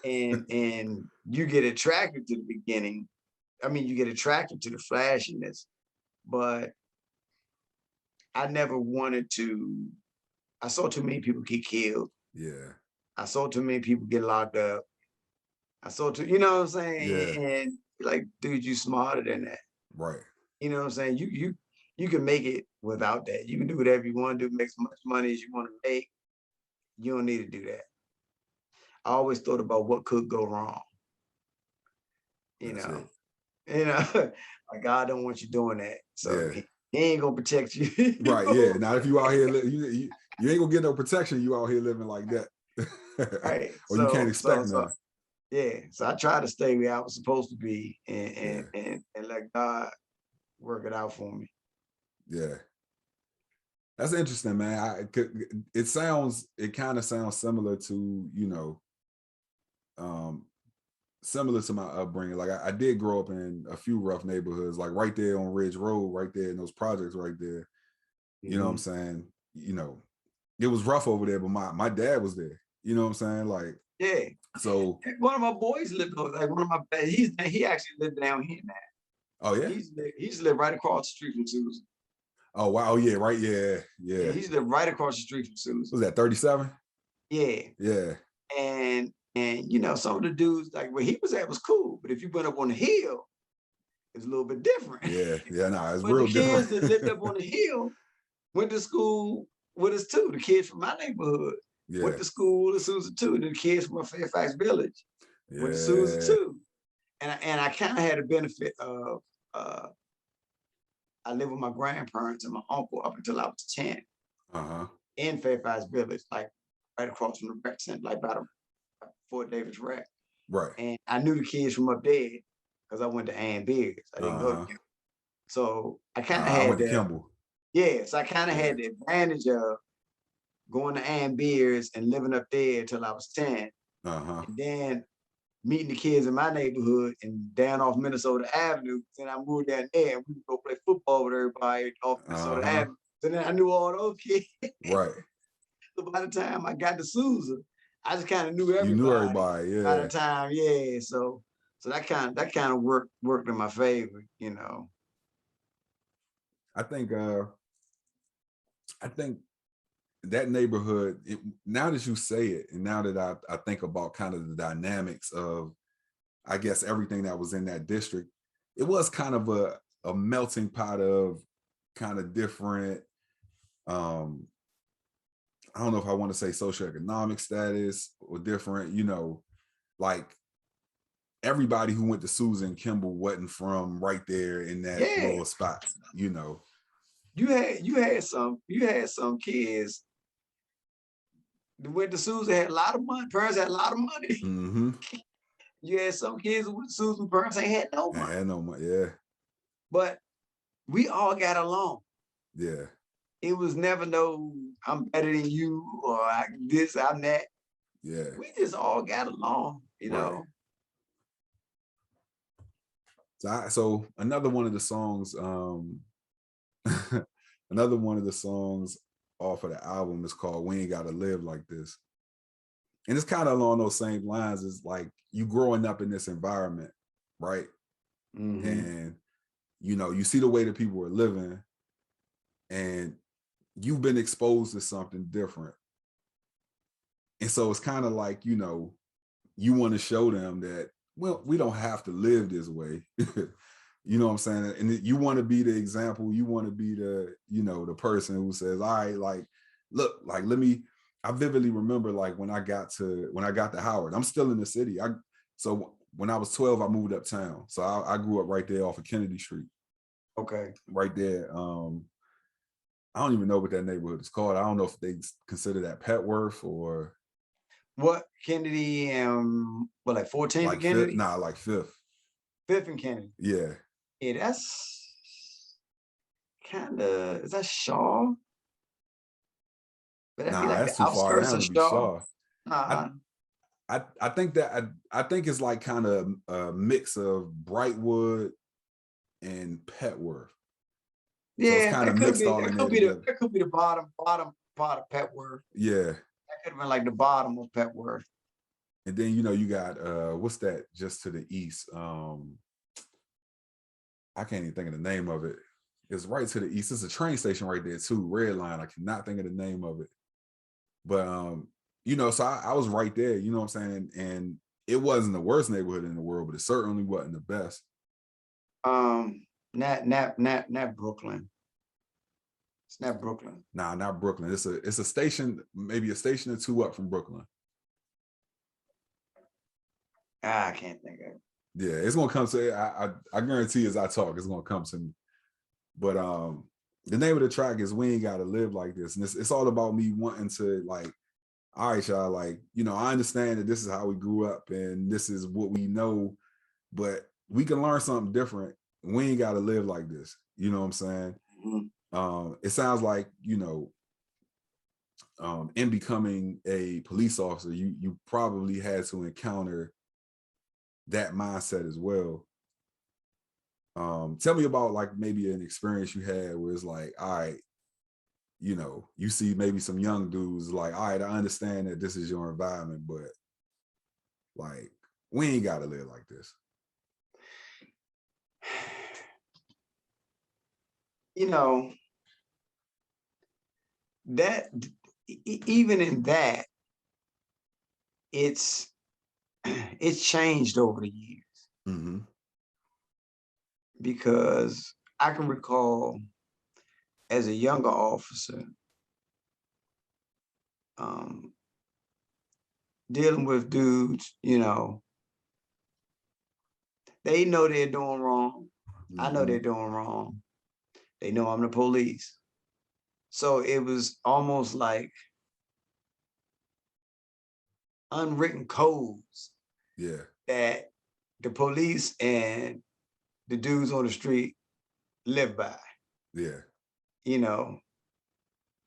B: and you get attracted to the beginning. I mean, you get attracted to the flashiness, but I never wanted to. I saw too many people get killed.
A: Yeah.
B: I saw too many people get locked up. You know what I'm saying?
A: Yeah.
B: And like, dude, you smarter than that.
A: Right.
B: You know what I'm saying? You can make it without that. You can do whatever you want to do, make as much money as you want to make. You don't need to do that. I always thought about what could go wrong. You know, like God don't want you doing that. So he ain't gonna protect you.
A: Right. Yeah. Now if you out here, you ain't gonna get no protection. You out here living like that.
B: Right.
A: Or you can't expect none.
B: Yeah. So I try to stay where I was supposed to be and let God work it out for me.
A: Yeah. That's interesting, man. It kind of sounds similar to, you know, similar to my upbringing. Like I did grow up in a few rough neighborhoods, like right there on Ridge Road, right there in those projects right there. You know what I'm saying? You know, it was rough over there, but my dad was there. You know what I'm saying? Like,
B: yeah.
A: So
B: one of my boys lived over, like one of my he actually lived down here now.
A: Oh yeah.
B: He's lived right across the street from Susan.
A: Oh wow, oh, yeah, right, yeah.
B: He's lived right across the street from Susan.
A: Was that 37?
B: Yeah.
A: Yeah.
B: And you know, some of the dudes like where he was at was cool, but if you went up on the hill, it's a little bit different.
A: Yeah, nah, it's
B: but
A: real
B: the kids
A: different.
B: that lived up on the hill went to school with us too. The kids from my neighborhood went to school with Susan too, and the kids from Fairfax Village went to Susan too. And I kind of had a benefit of I lived with my grandparents and my uncle up until I was 10 in Fairfax Village, like right across from the rec center, like by the Fort Davis rec.
A: Right.
B: And I knew the kids from up there because I went to Ann Beers. I didn't go to Kimball. So I kind of had
A: I went to Kimball.
B: Yeah, so I kind of had the advantage of going to Ann Beers and living up there till I was 10.
A: Uh-huh.
B: And then meeting the kids in my neighborhood and down off Minnesota Avenue. Then I moved down there and we would go play football with everybody off Minnesota
A: Uh-huh.
B: Avenue. So then I knew all those kids.
A: Right.
B: So by the time I got to Sousa, I just kind of knew
A: You knew
B: everybody.
A: everybody,
B: By
A: yeah.
B: the time, yeah. So that kind of worked in my favor, you know.
A: I think that neighborhood, now that you say it, and now that I think about kind of the dynamics of, I guess, everything that was in that district, it was kind of a melting pot of kind of different, I don't know if I want to say socioeconomic status or different, like everybody who went to Susan and Kimball wasn't from right there in that little spot,
B: You had some kids that went to Susan, had a lot of money. Parents had a lot of money.
A: Mm-hmm.
B: You had some kids who went to Susan, parents ain't had no money.
A: I had no money, yeah.
B: But we all got along.
A: Yeah.
B: It was never no, I'm better than you, or I'm that.
A: Yeah.
B: We just all got along, you know.
A: So another one of the songs, another one of the songs off of the album is called "We Ain't Gotta Live Like This," and it's kind of along those same lines as like you growing up in this environment, right?
B: Mm-hmm.
A: And you see the way that people are living, and you've been exposed to something different, and so it's kind of like you want to show them that, well, we don't have to live this way. You know what I'm saying? And you want to be the example. You want to be the, the person who says, all right, like, look, like, I vividly remember like when I got to Howard, I'm still in the city. So when I was 12, I moved uptown. So I grew up right there off of Kennedy Street.
B: Okay.
A: Right there. I don't even know what that neighborhood is called. I don't know if they consider that Petworth or
B: what, Kennedy and like 14th
A: like
B: and Kennedy?
A: like 5th.
B: 5th and Kennedy.
A: Yeah.
B: Yeah, that's kind of, is that Shaw? But that'd be like
A: that's
B: the
A: too far
B: outskirts
A: down
B: of
A: to be
B: Shaw.
A: Shaw. I think that I think it's like kind of a mix of Brightwood and Petworth.
B: Yeah,
A: so it's kind of mixed all in there together.
B: That could be the bottom part of Petworth.
A: Yeah.
B: That could have been like the bottom of Petworth.
A: And then you got what's that just to the east? I can't even think of the name of it. It's right to the east. It's a train station right there too, Red Line. I cannot think of the name of it. But so I was right there, you know what I'm saying? And it wasn't the worst neighborhood in the world, but it certainly wasn't the best.
B: Not Brooklyn. It's not Brooklyn.
A: Nah, not Brooklyn. It's a station, maybe a station or two up from Brooklyn.
B: I can't think of it.
A: Yeah, it's gonna come to I guarantee as I talk, it's gonna come to me. But the name of the track is "We Ain't Gotta Live Like This," and it's all about me wanting to, like, all right, y'all, like, I understand that this is how we grew up and this is what we know, but we can learn something different. We ain't gotta live like this. You know what I'm saying?
B: Mm-hmm.
A: It sounds like, in becoming a police officer, you probably had to encounter that mindset as well. Tell me about like maybe an experience you had where it's like, all right, you see maybe some young dudes like, all right, I understand that this is your environment, but like, we ain't gotta live like this.
B: That even in that, it's changed over the years.
A: Mm-hmm.
B: Because I can recall as a younger officer, dealing with dudes, they know they're doing wrong. Mm-hmm. I know they're doing wrong. They know I'm the police. So it was almost like unwritten codes.
A: Yeah.
B: That the police and the dudes on the street live by.
A: Yeah.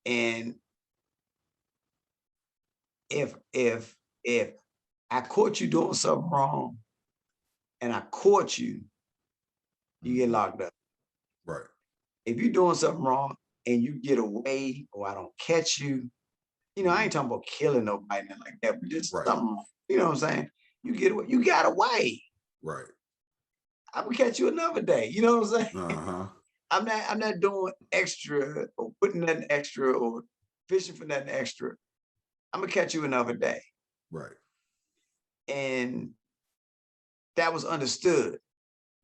B: And if I caught you doing something wrong and I caught you, you get locked up.
A: Right.
B: If you're doing something wrong and you get away or I don't catch you, I ain't talking about killing nobody like that, but just
A: Right.
B: something, you know what I'm saying? You get away, you got away.
A: Right.
B: I'm gonna catch you another day. You know what I'm saying?
A: Uh-huh.
B: I'm not doing extra or putting nothing extra or fishing for nothing extra. I'm gonna catch you another day.
A: Right.
B: And that was understood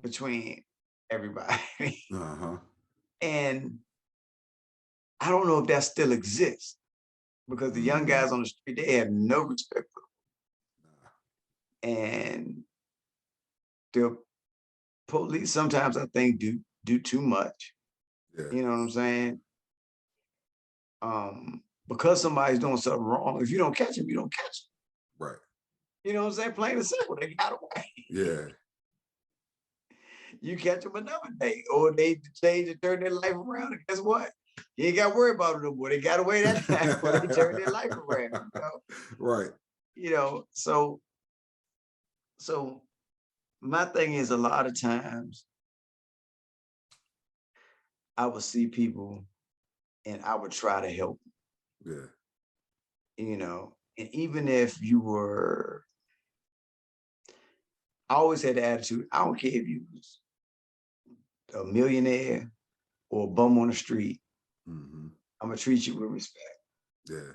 B: between everybody.
A: Uh-huh.
B: And I don't know if that still exists because the young guys on the street, they have no respect for them. And the police sometimes I think do too much.
A: Yeah.
B: You know what I'm saying? Because somebody's doing something wrong, if you don't catch them, you don't catch them.
A: Right.
B: You know what I'm saying? Plain and simple. They got away.
A: Yeah.
B: You catch them another day, or they change and turn their life around. And guess what? You ain't got to worry about it no more. They got away that time, but they turned their life around.
A: Right.
B: So my thing is a lot of times I would see people and I would try to help,
A: Yeah.
B: and even if you were, I always had the attitude, I don't care if you was a millionaire or a bum on the street,
A: Mm-hmm.
B: I'm gonna treat you with respect.
A: Yeah.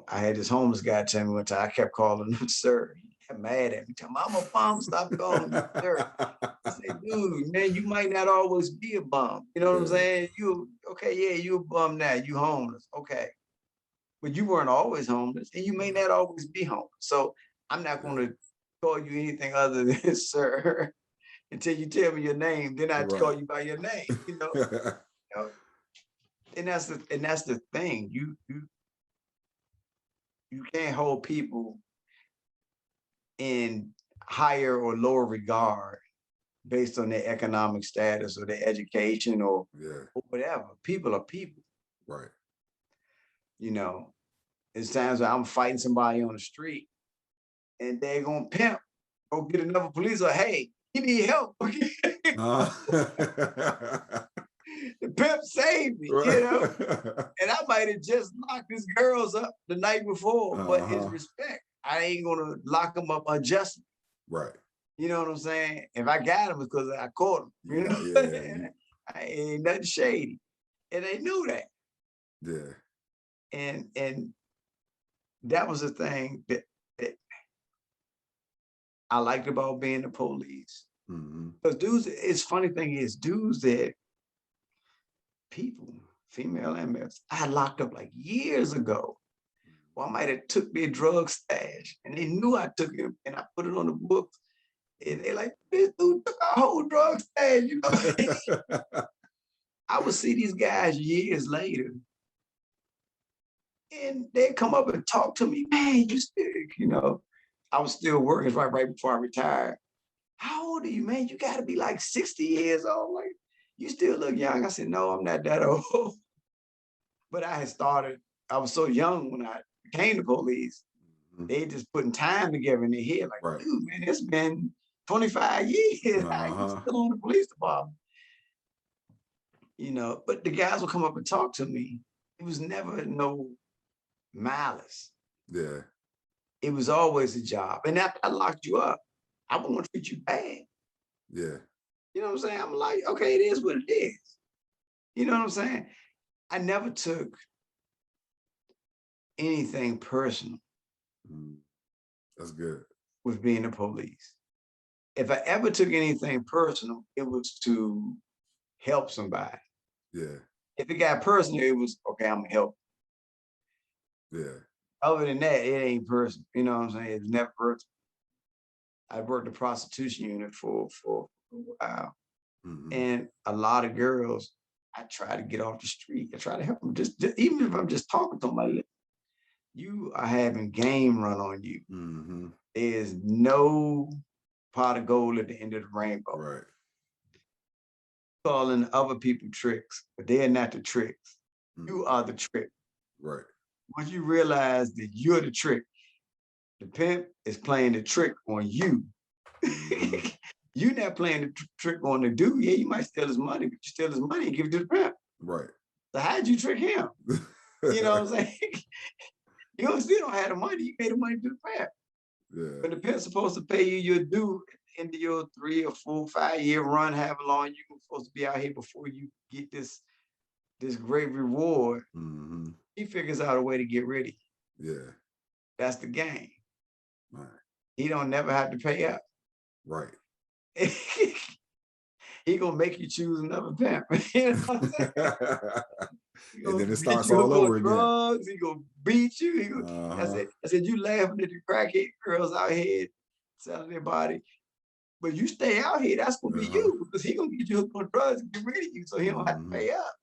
B: I had this homeless guy tell me one time, I kept calling him sir. He got mad at me, tell me, I'm a bum, stop calling me sir. I said, dude, man, you might not always be a bum. You know what I'm saying? You a bum now, you homeless. Okay. But you weren't always homeless, and you may not always be homeless. So I'm not gonna call you anything other than sir until you tell me your name. Then I call you by your name, you know. And that's the thing. You can't hold people in higher or lower regard based on their economic status or their education or whatever. People are people.
A: Right.
B: There's times where I'm fighting somebody on the street and they're gonna pimp, go get another police or hey, you need help. The pimp saved me, and I might have just locked these girls up the night before, but it's respect. I ain't gonna lock them up unjustly.
A: Right.
B: You know what I'm saying? If I got them, because I caught them. I ain't nothing shady, and they knew that.
A: Yeah.
B: And that was the thing that I liked about being the police. Because dudes, it's funny thing is, dudes that people, female and males, I locked up like years ago. Well, I might have took their drug stash and they knew I took it and I put it on the books. And they like, this dude took our whole drug stash, I would see these guys years later and they'd come up and talk to me, man, you still, I was still working right before I retired. How old are you, man? You gotta be like 60 years old. Like, you still look young. I said, no, I'm not that old. But I was so young when I became the police. They just putting time together in their head. Like, dude, man, it's been 25 years. I'm still on the police department. But the guys will come up and talk to me. It was never no malice.
A: Yeah.
B: It was always a job. And after I locked you up, I won't want to treat you bad.
A: Yeah.
B: You know what I'm saying? I'm like, okay, it is what it is. You know what I'm saying? I never took anything personal.
A: That's good.
B: With being the police. If I ever took anything personal, it was to help somebody.
A: Yeah.
B: If it got personal, it was, okay, I'm gonna help.
A: Yeah.
B: Other than that, it ain't personal. You know what I'm saying? It's never personal. I worked the prostitution unit for a while. And a lot of girls, I try to get off the street. I try to help them. Just even if I'm just talking to somebody, you are having game run on you. There's no pot of gold at the end of the rainbow.
A: Right.
B: Calling other people tricks, but they're not the tricks. You are the trick.
A: Right.
B: once you realize that you're the trick, the pimp is playing the trick on you.
A: Mhm.
B: You're not playing the trick on the dude. Yeah, you might steal his money, but you steal his money and give it to the pimp.
A: Right.
B: So how'd you trick him? You know what I'm saying? You still don't have the money. You gave the money to the pimp.
A: Yeah.
B: But the pimp's supposed to pay you your due into your 3 or 4, 5 year run, however long you're supposed to be out here before you get this great reward.
A: Mhm.
B: He figures out a way to get rid of you.
A: Yeah.
B: That's the game.
A: Right.
B: He don't never have to pay up.
A: Right.
B: He gonna make you choose another pimp. You know what I'm saying? He
A: And
B: gonna
A: then it
B: get
A: starts
B: you
A: all
B: hooked on
A: over again.
B: drugs. He gonna beat you.
A: Uh-huh.
B: I said, you laughing at the crackhead girls out here selling their body, but you stay out here. That's gonna be
A: Uh-huh.
B: you because he gonna get you hooked on drugs and get rid of you, so he don't have to
A: Mhm.
B: pay up.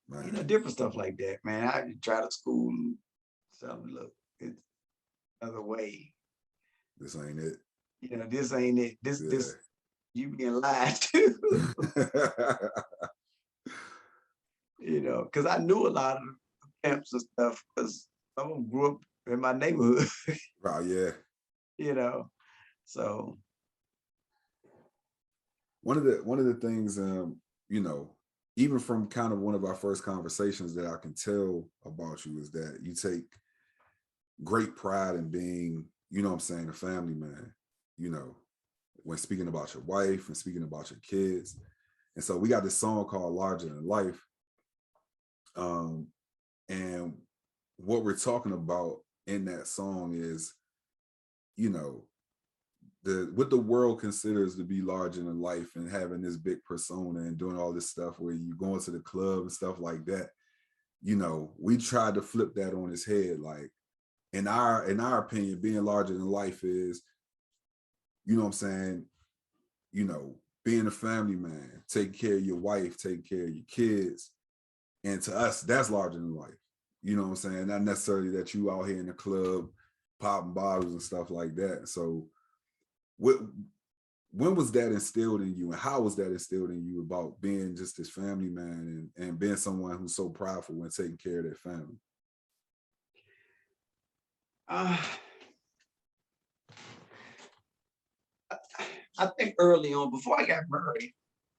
B: You know,
A: Man,
B: different stuff like that, man. I try to school and something. Look, it's another way.
A: this ain't it.
B: You know, this ain't it.
A: Yeah.
B: This you being lied to. You know, because I knew a lot of pimps and stuff because some of them grew up in my neighborhood.
A: Right, yeah.
B: You know, so
A: One of the things, you know, even from kind of one of our first conversations that I can tell about you is that you take great pride in being, you know what I'm saying, a family man, you know, when speaking about your wife and speaking about your kids. And so we got this song called Larger Than Life. And what we're talking about in that song is, you know, what the world considers to be larger than life and having this big persona and doing all this stuff where you go into the club and stuff like that. You know, we tried to flip that on his head. Like in our opinion, being larger than life is, you know what I'm saying, you know, being a family man, taking care of your wife, taking care of your kids. And to us, that's larger than life. You know what I'm saying? Not necessarily that you out here in the club popping bottles and stuff like that. So what when was that instilled in you and how was that instilled in you about being just this family man and being someone who's so prideful when taking care of their family?
B: uh, I think early on, before I got married,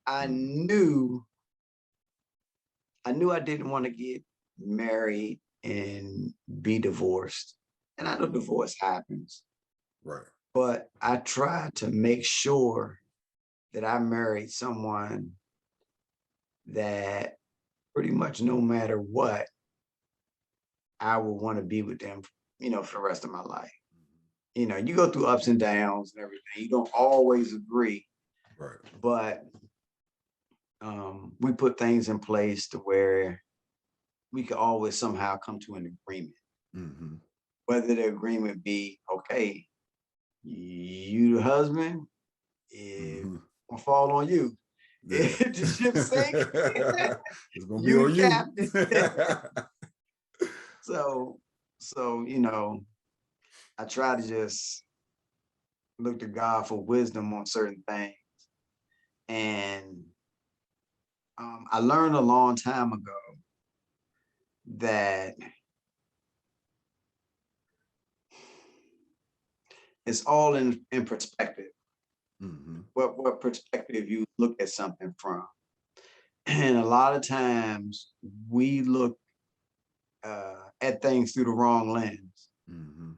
B: I
A: Mm,
B: knew I didn't want to get married and be divorced. And I know divorce happens,
A: right.
B: but I tried to make sure that I married someone that pretty much no matter what, I would want to be with them, you know, for the rest of my life. You know, you go through ups and downs and everything. You don't always agree,
A: Right.
B: but we put things in place to where we could always somehow come to an agreement.
A: Mm-hmm.
B: Whether the agreement be, okay, you the husband, if
A: Mm-hmm.
B: I fall on you.
A: Yeah.
B: If the ship sink,
A: It's gonna be
B: you
A: on
B: the
A: you.
B: captain. So, you know, I try to just look to God for wisdom on certain things. And I learned a long time ago that it's all in perspective.
A: Mm-hmm.
B: What perspective you look at something from. And a lot of times we look at things through the wrong lens.
A: Mm-hmm.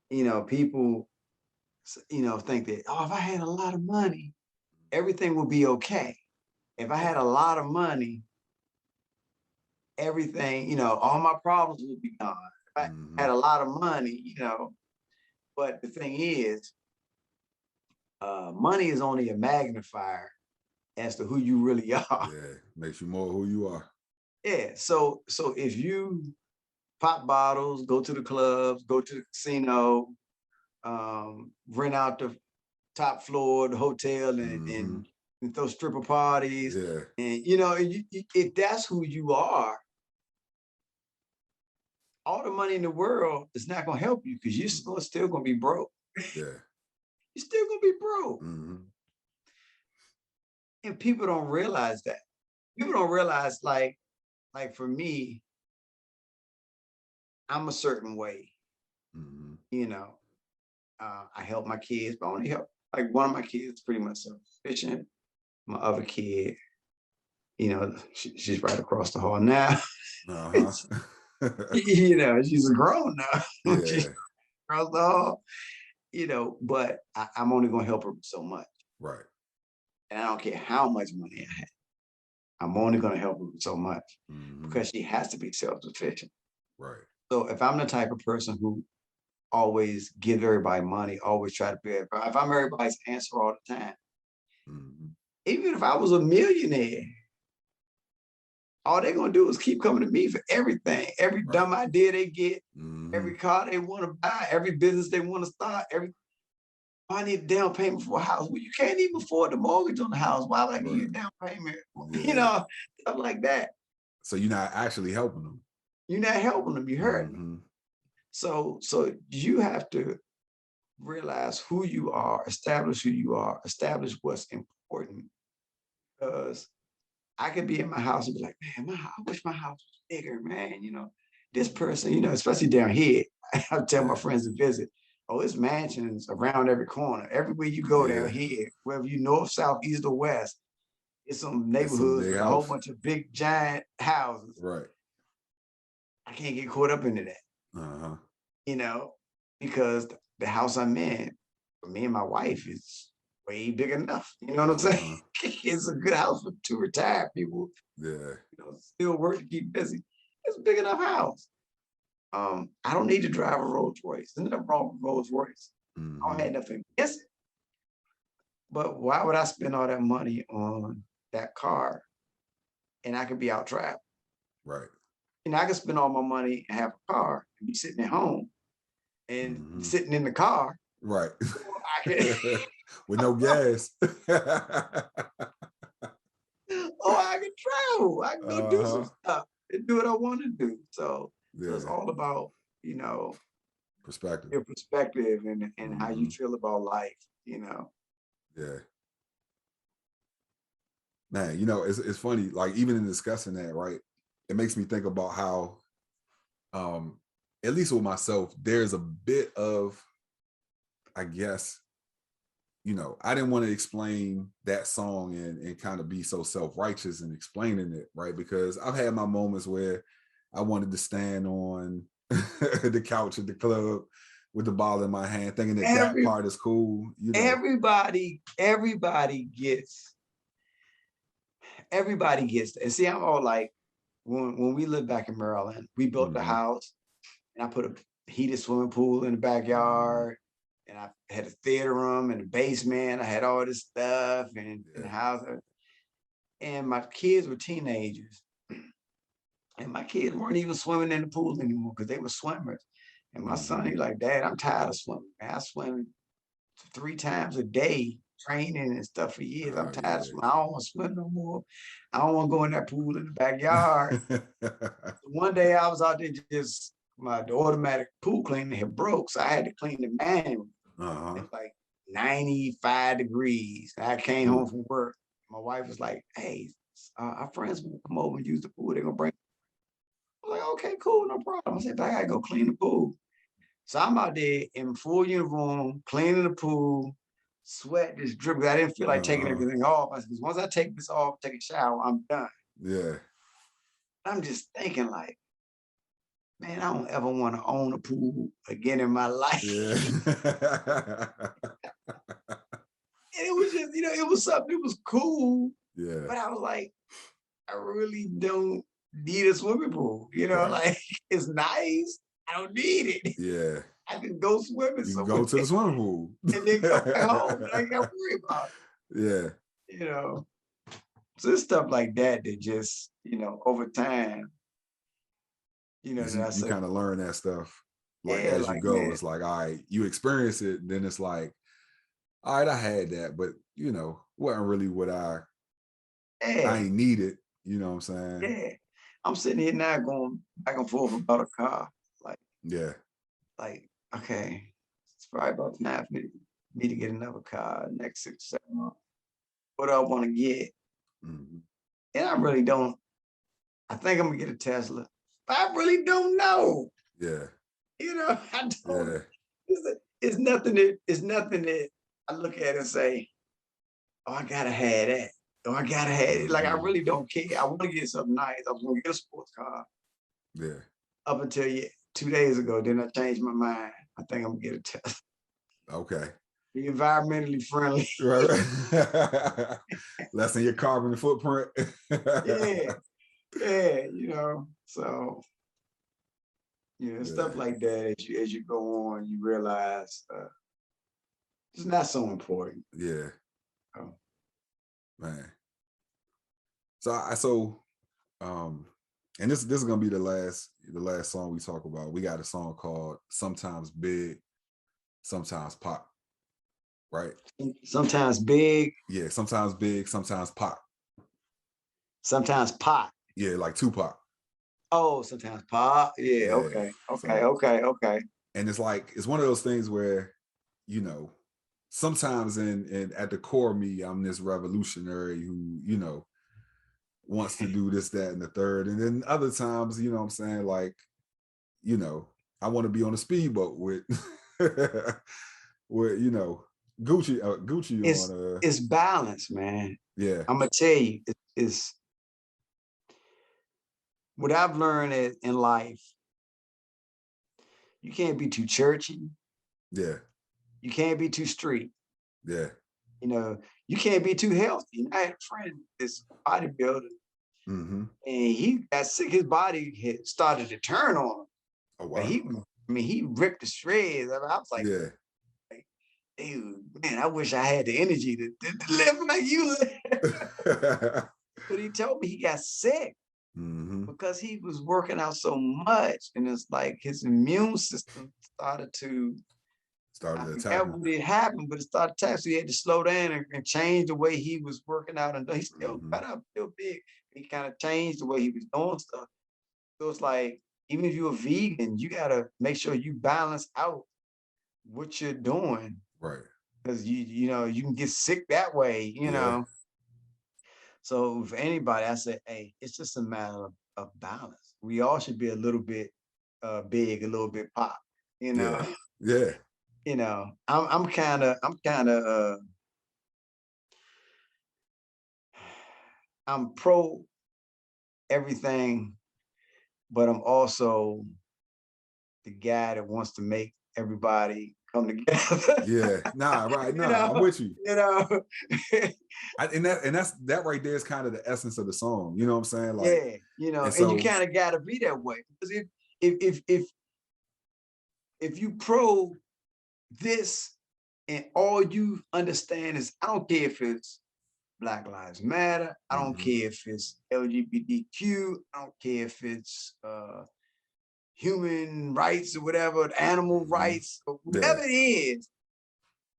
B: You know, people, you know, think that, oh, if I had a lot of money, everything would be okay. If I had
A: Yeah.
B: a lot of money, everything, you know, all my problems would be gone. If I
A: Mm-hmm.
B: had a lot of money, you know, but the thing is, money is only a magnifier as to who you really are.
A: Yeah. Makes you more who you are.
B: Yeah. So if you pop bottles, go to the clubs, go to the casino, rent out the top floor of the hotel
A: Mm-hmm.
B: and throw stripper parties.
A: Yeah.
B: And you know, if that's who you are, all the money in the world is not gonna help you because you're still gonna be broke.
A: Yeah.
B: You're still gonna be broke.
A: Mm-hmm.
B: And people don't realize that. People don't realize, like for me, I'm a certain way,
A: Mm-hmm.
B: you know. I help my kids, but I only help like one of my kids pretty much self-sufficient. My other kid, she's right across the hall now.
A: Uh-huh.
B: She's a grown now. She's
A: Yeah.
B: across the hall, but I'm only gonna help her so much.
A: Right.
B: And I don't care how much money I have. I'm only gonna help her so much
A: Mm-hmm.
B: because she has to be self-sufficient.
A: Right.
B: So if I'm the type of person who always give everybody money, always try to be, if I'm everybody's answer all the time,
A: Mm-hmm.
B: even if I was a millionaire, all they're gonna do is keep coming to me for everything, every
A: Right.
B: dumb idea they get,
A: Mm-hmm.
B: every car they want to buy, every business they want to start, I need a down payment for a house. Well, you can't even afford the mortgage on the house. Why would I give you a down payment?
A: Yeah.
B: Stuff like that.
A: So you're not actually helping them.
B: You're not helping them. You hurt.
A: Mm-hmm.
B: So you have to realize who you are, establish who you are, establish what's important. Because I could be in my house and be like, man, I wish my house was bigger, man. This person, especially down here, I tell my friends to visit. Oh, it's mansions around every corner. Everywhere you go down here, whether you north, south, east, or west, it's some
A: It's some
B: neighborhoods
A: big
B: with a whole
A: house.
B: bunch of big, giant houses.
A: Right.
B: I can't get caught up into that,
A: Uh-huh.
B: because the house I'm in, for me and my wife, is way big enough. You know what I'm saying? It's a good house for two retired people.
A: Yeah.
B: Still work to keep busy. It's a big enough house. I don't need to drive a Rolls Royce. There's nothing wrong with Rolls Royce.
A: Mm-hmm.
B: I don't have nothing against it. But why would I spend all that money on that car and I could be out traveling?
A: Right.
B: I could spend all my money and have a car and be sitting at home and sitting in the car.
A: Right.
B: I can,
A: With no gas.
B: I can travel. I can go do some stuff and do what I want to do. So it's all about,
A: perspective.
B: your perspective and how you feel about life,
A: Yeah. Man, it's funny, like even in discussing that, right? It makes me think about how, at least with myself, there's a bit of, I guess, I didn't want to explain that song and kind of be so self-righteous in explaining it, right? Because I've had my moments where I wanted to stand on the couch at the club with the ball in my hand, thinking that part is cool.
B: Everybody gets and see, I'm all like, when we lived back in Maryland, we built the house and I put a heated swimming pool in the backyard and I had a theater room in the basement. I had all this stuff in the house. And my kids were teenagers. And my kids weren't even swimming in the pool anymore because they were swimmers. And my son, he's like, Dad, I'm tired of swimming. Man, I swim 3 times a day, training and stuff for years. I'm tired of swimming. I don't want to swim no more. I don't want to go in that pool in the backyard. One day I was out there the automatic pool cleaner had broke, so I had to clean the manual. It's like 95 degrees. I came home from work. My wife was like, hey, our friends will come over and use the pool. They're going to bring. I was like, okay, cool, no problem. I said, but I got to go clean the pool. So I'm out there in full uniform, cleaning the pool, sweat just dripping. I didn't feel like taking everything off. I said, because once I take this off, take a shower, I'm done.
A: Yeah.
B: I'm just thinking like, man, I don't ever want to own a pool again in my life.
A: Yeah.
B: And it was just, it was something, it was cool.
A: Yeah.
B: But I was like, I really don't need a swimming pool. Like it's nice. I don't need it.
A: Yeah.
B: I can go swimming somewhere.
A: Go to the swimming pool.
B: And then come back home. I ain't got to worry about
A: it.
B: Yeah. So it's stuff like that just, over time,
A: you kind of learn that stuff. Like as you go, man. It's like, all right, you experience it, and then it's like, all right, I had that, but wasn't really what I ain't need it. You know what I'm saying?
B: Yeah. I'm sitting here now going back and forth about a car. Like, like, okay, it's probably about time for me to get another car next 6 or 7 months. What do I want to get? And I really don't. I think I'm gonna get a Tesla. But I really don't know.
A: Yeah.
B: You know, I don't.
A: Yeah.
B: It's nothing that I look at and say, "Oh, I gotta have that." Oh, I gotta have it. Like I
A: Mhm.
B: really don't care. I want to get something nice. I want to get a sports car.
A: Yeah.
B: Up until 2 days ago, then I changed my mind. I think I'm gonna get a Tesla.
A: Okay.
B: Be environmentally friendly.
A: Right, right. Lessen your carbon footprint.
B: Yeah, yeah. So stuff
A: Yeah.
B: like that. As you go on, you realize it's not so important.
A: Yeah.
B: Oh,
A: Man. So and this is gonna be the last song we talk about. We got a song called Sometimes Big, Sometimes Pop, right?
B: sometimes big,
A: Yeah, sometimes big, sometimes pop.
B: sometimes pot.
A: Yeah, like Tupac.
B: Oh, sometimes pop. Yeah.
A: Yeah.
B: Okay. Okay.
A: So,
B: Okay. Okay.
A: and it's like it's one of those things where, you know, sometimes in at the core of me, I'm this revolutionary who, wants to do this, that, and the third. And then other times, you know what I'm saying, like, I want to be on a speedboat with with, Gucci
B: It's
A: on
B: it's balance, man.
A: yeah,
B: I'm gonna tell you, it's what I've learned in life. You can't be too churchy.
A: yeah,
B: You can't be too street.
A: yeah.
B: You know, you can't be too healthy. And I had a friend, this bodybuilder,
A: Mm-hmm.
B: and he got sick. His body had started to turn on him.
A: Oh
B: But
A: wow.
B: he ripped the shreds. I was like,
A: Yeah.
B: dude, man, I wish I had the energy to live like you live. But he told me he got sick
A: Mm-hmm.
B: because he was working out so much. And it's like his immune system started to, I
A: Started
B: forgot
A: attacking.
B: what had happened, but it started attacking. So he had to slow down and change the way he was working out. And he still
A: Mm-hmm.
B: got up, still big. He kind of changed the way he was doing stuff. So it's like, even if you're a vegan, you got to make sure you balance out what you're doing
A: Right.
B: because you can get sick that way.
A: Yeah.
B: So for anybody, I say, hey, it's just a matter of balance. We all should be a little bit big, a little bit pop. You know,
A: Yeah. Yeah.
B: I'm pro everything, but I'm also the guy that wants to make everybody come together.
A: Yeah. Nah, right.
B: you
A: Nah, I'm
B: know,
A: with you.
B: you know.
A: That's that right there is kind of the essence of the song. You know what I'm saying? Like,
B: Yeah,
A: and
B: and you
A: so
B: kind of got to be that way because if you pro this and all you understand is I don't care if it's Black Lives Matter, I don't
A: mhm,
B: care if it's LGBTQ, I don't care if it's human rights or whatever, animal
A: mhm,
B: rights, or
A: yeah.
B: whatever it is.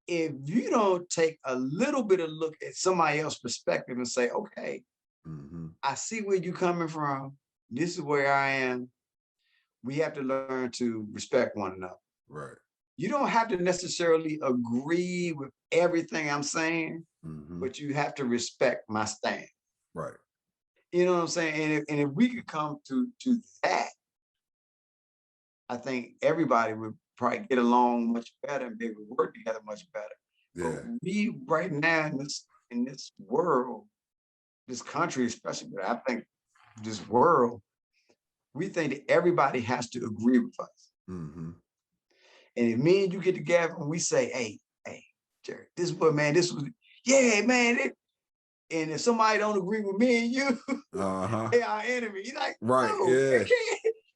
B: If you don't take a little bit of look at somebody else's perspective and say, okay,
A: Mhm,
B: I see where you're coming from. This is where I am. We have to learn to respect one another.
A: right.
B: You don't have to necessarily agree with everything I'm saying,
A: Mhm,
B: but you have to respect my stand.
A: right.
B: You know what I'm saying? And if we could come to that, I think everybody would probably get along much better and be able to work together much better. But
A: Yeah.
B: we right now in this world, this country especially, but I think this world, we think that everybody has to agree with us.
A: Mhm,
B: And if me and you get together and we say, hey, Jerry, this is what, man, this was, yeah, man. And if somebody don't agree with me and you,
A: uh-huh.
B: they are enemy. You're like,
A: Right.
B: no,
A: Yeah.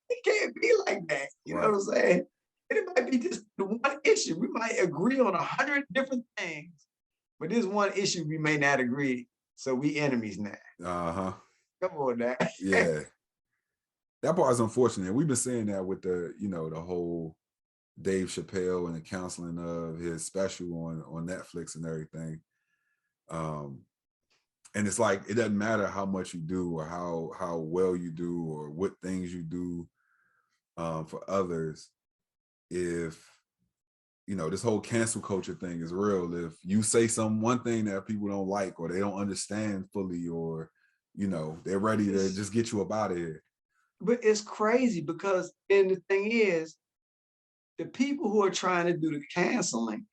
B: it can't be like that. You know
A: Right.
B: what I'm saying? And it might be just the one issue. We might agree on 100 different things, but this one issue we may not agree. So we enemies now.
A: Uh-huh.
B: Come on now.
A: Yeah. That part is unfortunate. We've been saying that with the whole Dave Chappelle and the counseling of his special on Netflix and everything. Um, and it's like it doesn't matter how much you do or how well you do or what things you do for others. If this whole cancel culture thing is real, if you say one thing that people don't like or they don't understand fully or they're ready to
B: It's,
A: just get you up out of here.
B: but it's crazy because, and the thing is, the people who are trying to do the canceling,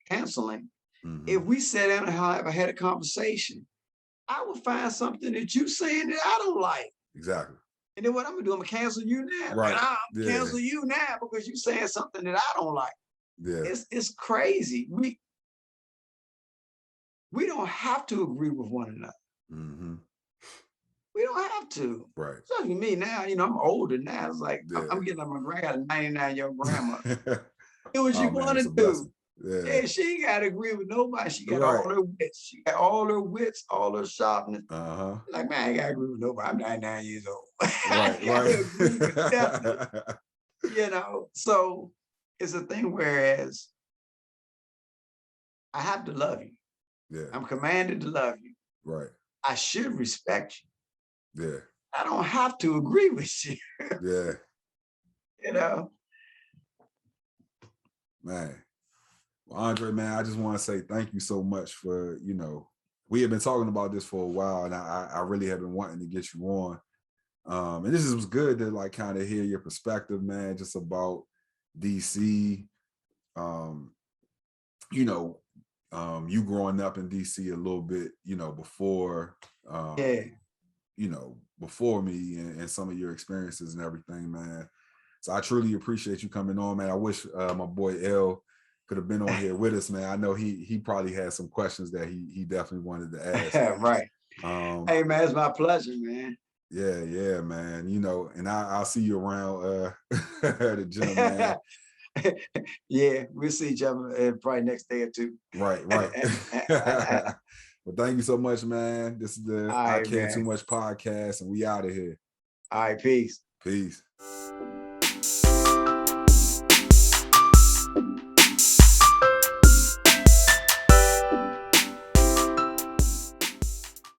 B: if we sat down and had a conversation, I would find something that you saying that I don't like.
A: Exactly.
B: And then what I'm gonna do, I'm gonna cancel you now.
A: Right.
B: And I'm cancel you now because you're saying something that I don't like.
A: Yeah.
B: It's crazy. We don't have to agree with one another.
A: Mm-hmm.
B: We don't have to.
A: Right.
B: Especially me now, I'm older now. It's like I'm getting like I got a 99-year-old grandma. Do what you want to do. Yeah, she ain't got to agree with nobody. She got all her wits. She got all her wits, all her sharpness. Like, man, I ain't got to agree with nobody. I'm 99 years old. I got to agree with nothing. So it's a thing, whereas I have to love you.
A: Yeah.
B: I'm commanded to love you.
A: Right.
B: I should respect you.
A: Yeah.
B: I don't have to agree with you.
A: Yeah. Man. Well, Andre, man, I just want to say thank you so much for, we have been talking about this for a while, and I really have been wanting to get you on. And this was good to like kind of hear your perspective, man, just about DC. You growing up in DC a little bit, before before me and some of your experiences and everything, man. So I truly appreciate you coming on, man. I wish my boy L could have been on here with us, man. I know he probably had some questions that he definitely wanted to ask.
B: Right. Hey, man, it's my pleasure, man.
A: Yeah, man. And I'll see you around the gym, man.
B: Yeah, we'll see each other probably next day or two.
A: Right. Well, thank you so much, man. This is the I Care Too Much podcast, and we out of here.
B: All right, peace.
A: Peace.